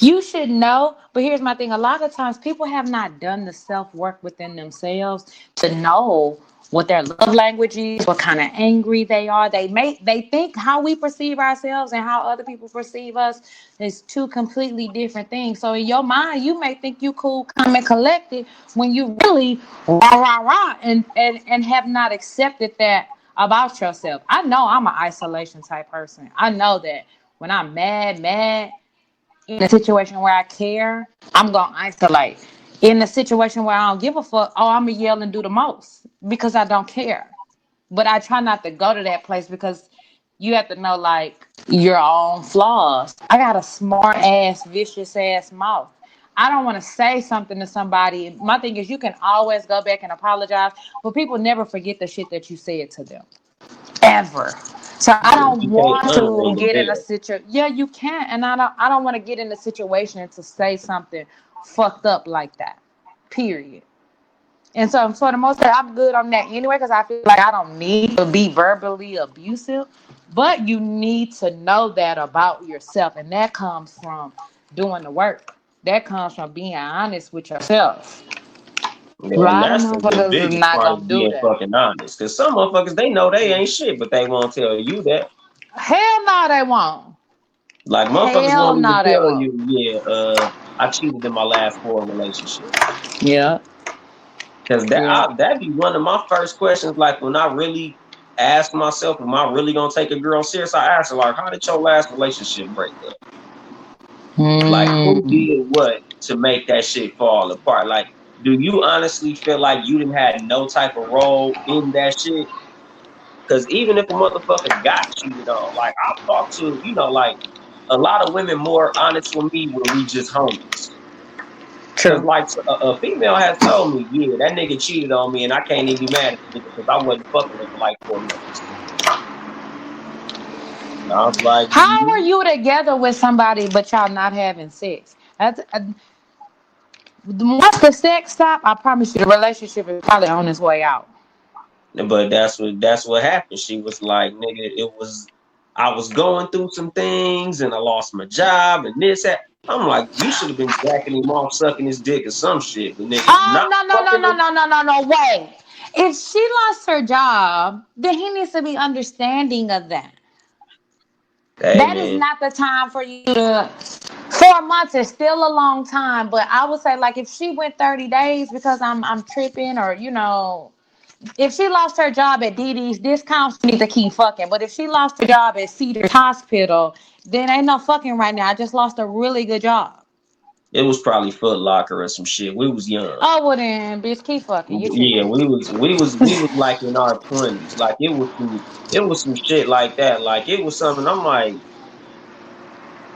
Speaker 2: You should know, but here's my thing. A lot of times people have not done the self work within themselves to know what their love language is, what kind of angry they are. They think how we perceive ourselves and how other people perceive us is two completely different things. So in your mind, you may think you cool, calm, and collected when you really rah rah rah and have not accepted that about yourself. I know I'm an isolation type person. I know that when I'm mad in a situation where I care, I'm gonna isolate. In a situation where I don't give a fuck, oh, I'm gonna yell and do the most because I don't care. But I try not to go to that place because you have to know like your own flaws. I got a smart ass, vicious ass mouth. I don't want to say something to somebody. My thing is, you can always go back and apologize, but people never forget the shit that you said to them ever. So I
Speaker 1: Yeah,
Speaker 2: don't
Speaker 1: you can't
Speaker 2: want to
Speaker 1: unring the
Speaker 2: get in a
Speaker 1: bell.
Speaker 2: situation. Yeah, you can, and I don't want to get in a situation to say something fucked up like that. Period. And so for the most part, I'm good on that anyway because I feel like I don't need to be verbally abusive, but you need to know that about yourself, and that comes from doing the work. That comes from being honest with yourself. A
Speaker 1: Yeah, and
Speaker 2: lot of
Speaker 1: that's the
Speaker 2: motherfuckers is
Speaker 1: biggest
Speaker 2: not
Speaker 1: part
Speaker 2: gonna
Speaker 1: of
Speaker 2: do
Speaker 1: being
Speaker 2: that.
Speaker 1: fucking honest. Cause some motherfuckers they know they ain't shit, but they won't tell you that.
Speaker 2: Hell no, they won't.
Speaker 1: Like motherfuckers
Speaker 2: Hell
Speaker 1: won't even
Speaker 2: no, they
Speaker 1: tell
Speaker 2: won't.
Speaker 1: you, yeah, I cheated in my last 4 relationships.
Speaker 2: Yeah.
Speaker 1: Cause
Speaker 2: Yeah.
Speaker 1: that'd be one of my first questions. Like when I really ask myself, am I really gonna take a girl serious? I ask her like, how did your last relationship break up? Like who
Speaker 2: Mm.
Speaker 1: did what to make that shit fall apart? Like, do you honestly feel like you didn't have no type of role in that shit? Because even if a motherfucker got cheated on, like I've talked to, like a lot of women more honest with me when we just homies. Because
Speaker 2: True.
Speaker 1: like a female has told me, yeah, that nigga cheated on me, and I can't even be mad at the nigga because I wasn't fucking him for like 4 months. And I was like,
Speaker 2: How are you together with somebody but y'all not having sex? That's Once the sex stop, I promise you, the relationship is probably on its way out.
Speaker 1: But that's what happened. She was like, nigga, it was I was going through some things and I lost my job and this that. I'm like, you should have been jacking him off, sucking his dick or some shit, but nigga,
Speaker 2: Oh
Speaker 1: not
Speaker 2: no no no
Speaker 1: fucking
Speaker 2: no
Speaker 1: him.
Speaker 2: no no no no! Wait. If she lost her job, then he needs to be understanding of that.
Speaker 1: Hey
Speaker 2: That is
Speaker 1: man,
Speaker 2: not the time for you to. 4 months is still a long time, but I would say like if she went 30 days because I'm tripping or if she lost her job at Dee Dee's discount, she needs to keep fucking. But if she lost her job at Cedars Hospital, then ain't no fucking right now. I just lost a really good job.
Speaker 1: it was probably Foot Locker or some shit. We was young.
Speaker 2: Oh well then, bitch, keep fucking. You
Speaker 1: Yeah,
Speaker 2: tripping?
Speaker 1: we was like in our 20s. Like it was some shit like that. Like it was something I'm like,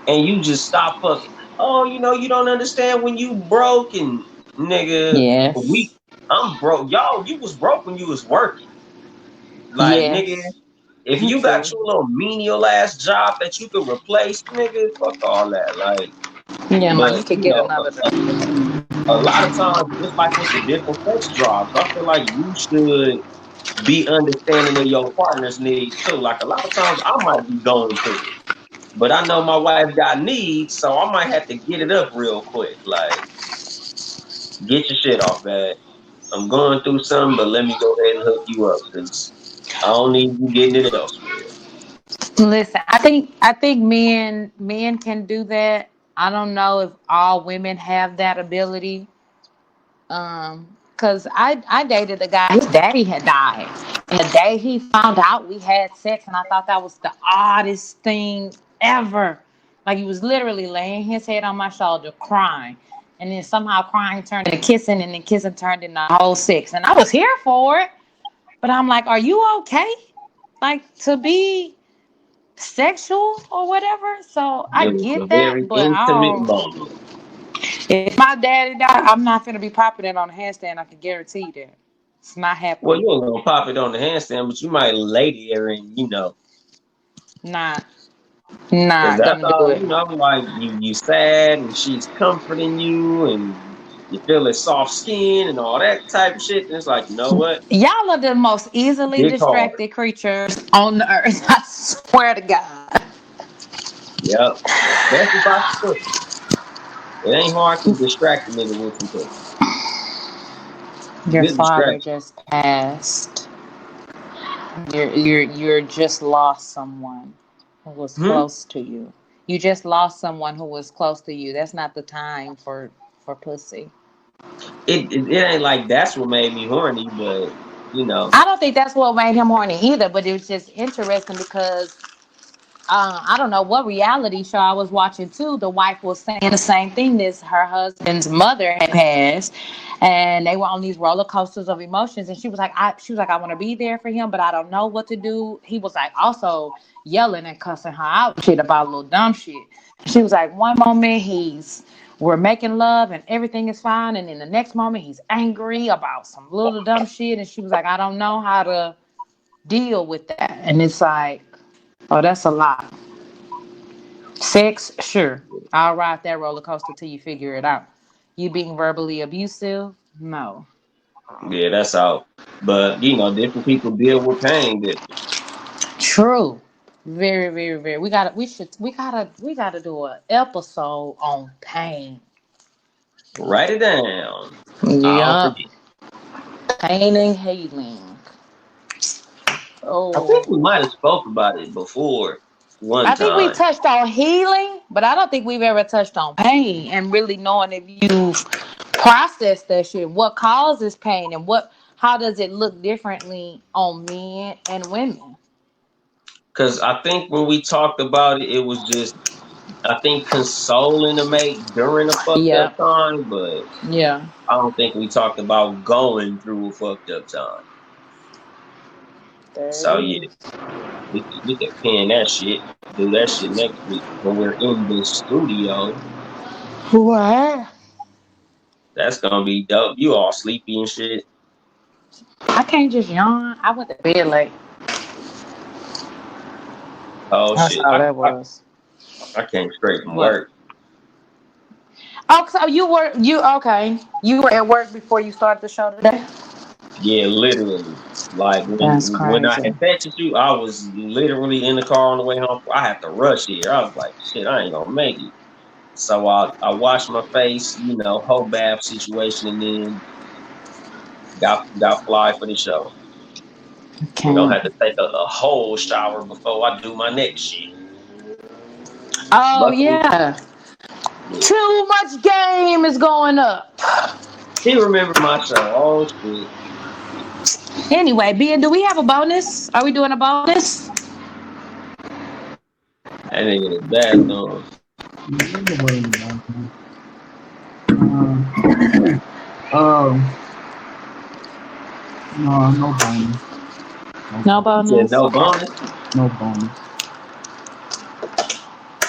Speaker 1: and you just stop fucking. Oh, you don't understand when you broke and nigga, we
Speaker 2: Yes.
Speaker 1: I'm broke. Y'all, you was broke when you was working. Like, nigga,
Speaker 2: Yes.
Speaker 1: if you got
Speaker 2: True.
Speaker 1: your little menial ass job that you could replace, nigga, fuck all that. Like,
Speaker 2: Yeah, no,
Speaker 1: but
Speaker 2: you could get another
Speaker 1: a,
Speaker 2: job.
Speaker 1: a lot of times, just like with the different sex drives, I feel like you should be understanding of your partner's needs too. Like a lot of times I might be going through it. But I know my wife got needs, so I might have to get it up real quick. Like, get your shit off, man. I'm going through something, but let me go ahead and hook you up because I don't need you getting it elsewhere.
Speaker 2: Listen, I think men can do that. I don't know if all women have that ability. Cause I dated a guy. His daddy had died, and the day he found out we had sex, and I thought that was the oddest thing ever. Like he was literally laying his head on my shoulder, crying, and then somehow crying turned into kissing, and then kissing turned into whole sex, and I was here for it. But I'm like, are you okay? Like to be sexual or whatever. So I
Speaker 1: It was a
Speaker 2: get
Speaker 1: very
Speaker 2: that, but I
Speaker 1: intimate
Speaker 2: don't.
Speaker 1: moment.
Speaker 2: If my daddy died, I'm not gonna be popping it on a handstand. I can guarantee that it's not
Speaker 1: Well,
Speaker 2: happening.
Speaker 1: you ain't gonna pop it on the handstand, but you might lay there and
Speaker 2: Not,
Speaker 1: because
Speaker 2: not
Speaker 1: that's
Speaker 2: gonna do
Speaker 1: all
Speaker 2: it.
Speaker 1: like you sad and she's comforting you and you feel his soft skin and all that type of shit. And it's like, you know what?
Speaker 2: Y'all are the most easily
Speaker 1: Dick hard.
Speaker 2: distracted creatures on the earth. I swear to God.
Speaker 1: Yep. Especially about the pussy. It ain't hard to distract a nigga with some pussy.
Speaker 2: Your
Speaker 1: Good
Speaker 2: father
Speaker 1: distraction.
Speaker 2: just passed. You're just lost someone who was
Speaker 1: Hmm?
Speaker 2: close to you. You just lost someone who was close to you. That's not the time for pussy.
Speaker 1: It ain't like that's what made me horny, but you know,
Speaker 2: I don't think that's what made him horny either, but it was just interesting because I don't know what reality show I was watching too. The wife was saying the same thing. This her husband's mother had passed, and they were on these roller coasters of emotions. And she was like, I want to be there for him, but I don't know what to do. He was like also yelling and cussing her out shit about little dumb shit. She was like, one moment we're making love and everything is fine, and in the next moment he's angry about some little dumb shit. And she was like, I don't know how to deal with that. And it's like, oh, that's a lot. Sex, sure. I'll ride that roller coaster till you figure it out. You being verbally abusive, no.
Speaker 1: yeah, that's out. But different people deal with pain different.
Speaker 2: True. Very, very, very. We gotta do an episode on pain.
Speaker 1: Write it down. I'll
Speaker 2: Yup.
Speaker 1: forget.
Speaker 2: Pain and healing.
Speaker 1: I think
Speaker 2: Oh.
Speaker 1: we might have spoke about it before one
Speaker 2: I think we
Speaker 1: time.
Speaker 2: touched on healing, but I don't think we've ever touched on pain and really knowing if you've processed that shit. What causes pain and how does it look differently on men and women?
Speaker 1: Because I think when we talked about it, it was just I think consoling a mate during a fucked up
Speaker 2: Yeah.
Speaker 1: time, but
Speaker 2: Yeah.
Speaker 1: I don't think we talked about going through a fucked up time.
Speaker 2: There it
Speaker 1: So yeah,
Speaker 2: is.
Speaker 1: we can pin that shit. Do that shit next week when we're in the studio.
Speaker 2: What?
Speaker 1: That's gonna be dope. You all sleepy and shit.
Speaker 2: I can't just yawn. I went to bed late.
Speaker 1: Oh
Speaker 2: That's
Speaker 1: shit,
Speaker 2: all
Speaker 1: I
Speaker 2: that
Speaker 1: I,
Speaker 2: was.
Speaker 1: I came straight from
Speaker 2: What?
Speaker 1: work.
Speaker 2: Oh, so you okay? You were at work before you started the show today.
Speaker 1: Yeah, literally. Like
Speaker 2: That's
Speaker 1: when I
Speaker 2: crazy.
Speaker 1: had texted you, I was literally in the car on the way home. I had to rush here. I was like, shit, I ain't gonna make it. So I washed my face, whole bath situation, and then got fly for the show. We're gonna
Speaker 2: Okay.
Speaker 1: have to take a whole shower before I do my next shit.
Speaker 2: Oh
Speaker 1: Luckily,
Speaker 2: yeah.
Speaker 1: yeah.
Speaker 2: Too much game is going up.
Speaker 1: He remembered my show. Oh shit.
Speaker 2: Anyway, Ben, do we have a bonus? Are we doing a bonus?
Speaker 1: That nigga in the bathroom.
Speaker 3: Um, no, no bonus. No
Speaker 2: No
Speaker 3: bonus.
Speaker 1: He said
Speaker 2: bonus.
Speaker 1: no
Speaker 2: Okay.
Speaker 1: bonus.
Speaker 3: No bonus.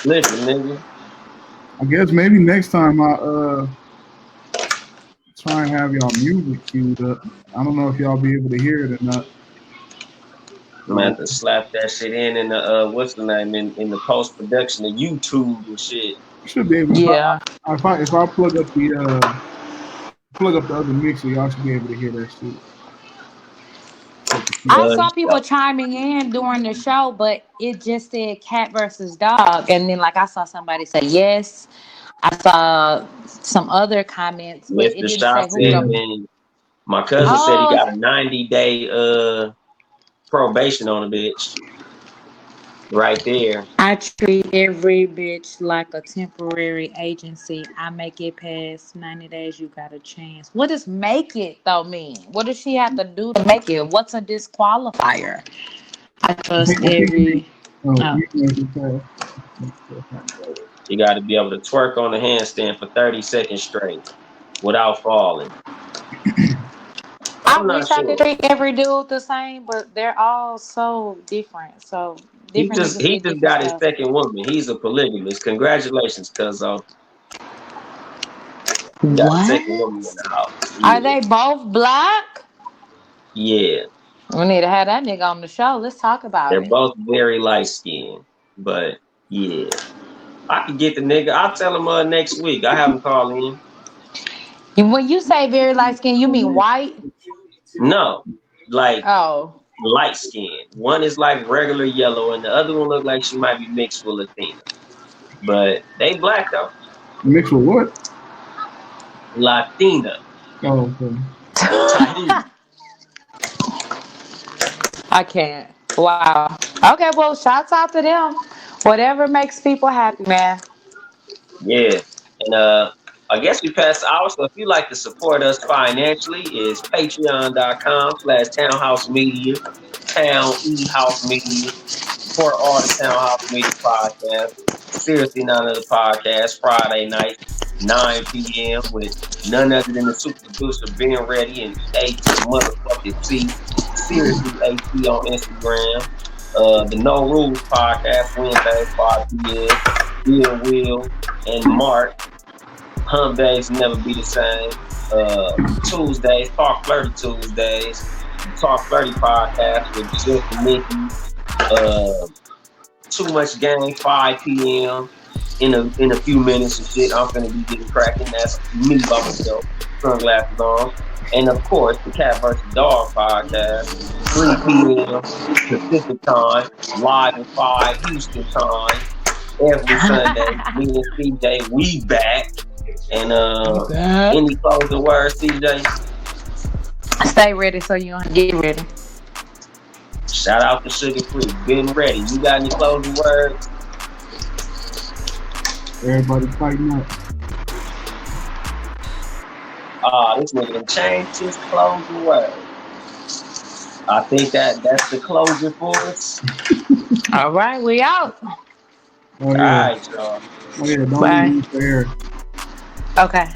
Speaker 1: Listen, nigga.
Speaker 3: I guess maybe next time I try and have y'all music queued up. I don't know if y'all be able to hear it or not.
Speaker 1: I'm gonna have to slap that shit in the what's the name in the post production of YouTube and shit.
Speaker 3: Should be able.
Speaker 2: Yeah.
Speaker 3: If I plug up the other mixer, y'all should be able to hear that shit.
Speaker 2: I
Speaker 1: You
Speaker 2: saw
Speaker 1: got
Speaker 2: people chiming in during the show, but it just said cat versus dog. And then, like, I saw somebody say yes. I saw some other comments, but it
Speaker 1: Mr.
Speaker 2: didn't
Speaker 1: Shaw
Speaker 2: say who
Speaker 1: said,
Speaker 2: the.
Speaker 1: man, my cousin said he
Speaker 2: Oh,
Speaker 1: got a 90-day probation on a bitch right there.
Speaker 2: I treat every bitch like a temporary agency. I make it past 90 days, you got a chance. What does make it, though, mean? What does she have to do to make it? What's a disqualifier? I trust
Speaker 3: I think you
Speaker 2: every.
Speaker 3: oh,
Speaker 2: Oh.
Speaker 3: you can
Speaker 1: You got to be able to twerk on the handstand for 30 seconds straight without falling.
Speaker 2: I
Speaker 1: I'm not
Speaker 2: wish I could
Speaker 1: sure.
Speaker 2: treat every dude the same, but they're all so different. So
Speaker 1: He
Speaker 2: different
Speaker 1: just
Speaker 2: niggas
Speaker 1: he
Speaker 2: get
Speaker 1: just
Speaker 2: different
Speaker 1: got his
Speaker 2: stuff.
Speaker 1: second woman. He's a polygamist. Congratulations, cuzzo. He got a second
Speaker 2: What?
Speaker 1: woman in the house.
Speaker 2: Are
Speaker 1: Yeah.
Speaker 2: they both black?
Speaker 1: Yeah.
Speaker 2: We need to have that nigga on the show. Let's talk about
Speaker 1: They're
Speaker 2: it.
Speaker 1: both very light skinned. But yeah. I could get the nigga. I'll tell him next week. I have him call in.
Speaker 2: And when you say very light skin, you mean white?
Speaker 1: No. Like
Speaker 2: Oh.
Speaker 1: light skinned. One is like regular yellow and the other one look like she might be mixed with Latina. But they black though.
Speaker 3: mix with what?
Speaker 1: Latina.
Speaker 3: Oh, okay.
Speaker 1: Tahiti.
Speaker 2: I can't. Wow. Okay, well, shouts out to them. Whatever makes people happy, man.
Speaker 1: Yeah. And I guess we passed the hour. So if you'd like to support us financially, is patreon.com/townhouse media, town e house media. Support all the Townhouse Media podcasts. Seriously, none of the podcasts. Friday night, 9 p.m. with none other than the super producer being ready and A to the motherfucking C. Seriously, AC on Instagram. The No Rules podcast, Wednesday, 5 p.m. Bill Will and Mark. Hump days never be the same. Tuesdays, Talk Flirty Tuesdays. Talk Flirty podcast with Jeff and Nikki. Uh, Too much game, 5 p.m. In a few minutes and shit. I'm finna be getting cracking. That's me by myself, sunglasses on. And of course, the Cat vs. Dog podcast, 3 p.m. Pacific time, live at 5 Houston time, every Sunday. Me and CJ, we back. And
Speaker 2: Okay.
Speaker 1: any closing words, CJ?
Speaker 2: Stay ready so you don't get ready.
Speaker 1: Shout out to Sugar Free, been ready. You got any closing words?
Speaker 3: Everybody fighting up.
Speaker 1: This nigga done changed his closing word. I think that's the closure for us.
Speaker 2: All right, we out.
Speaker 3: Oh
Speaker 1: All
Speaker 3: yeah.
Speaker 1: right, y'all.
Speaker 3: Oh yeah. Don't
Speaker 2: Bye.
Speaker 3: leave the air.
Speaker 2: Okay.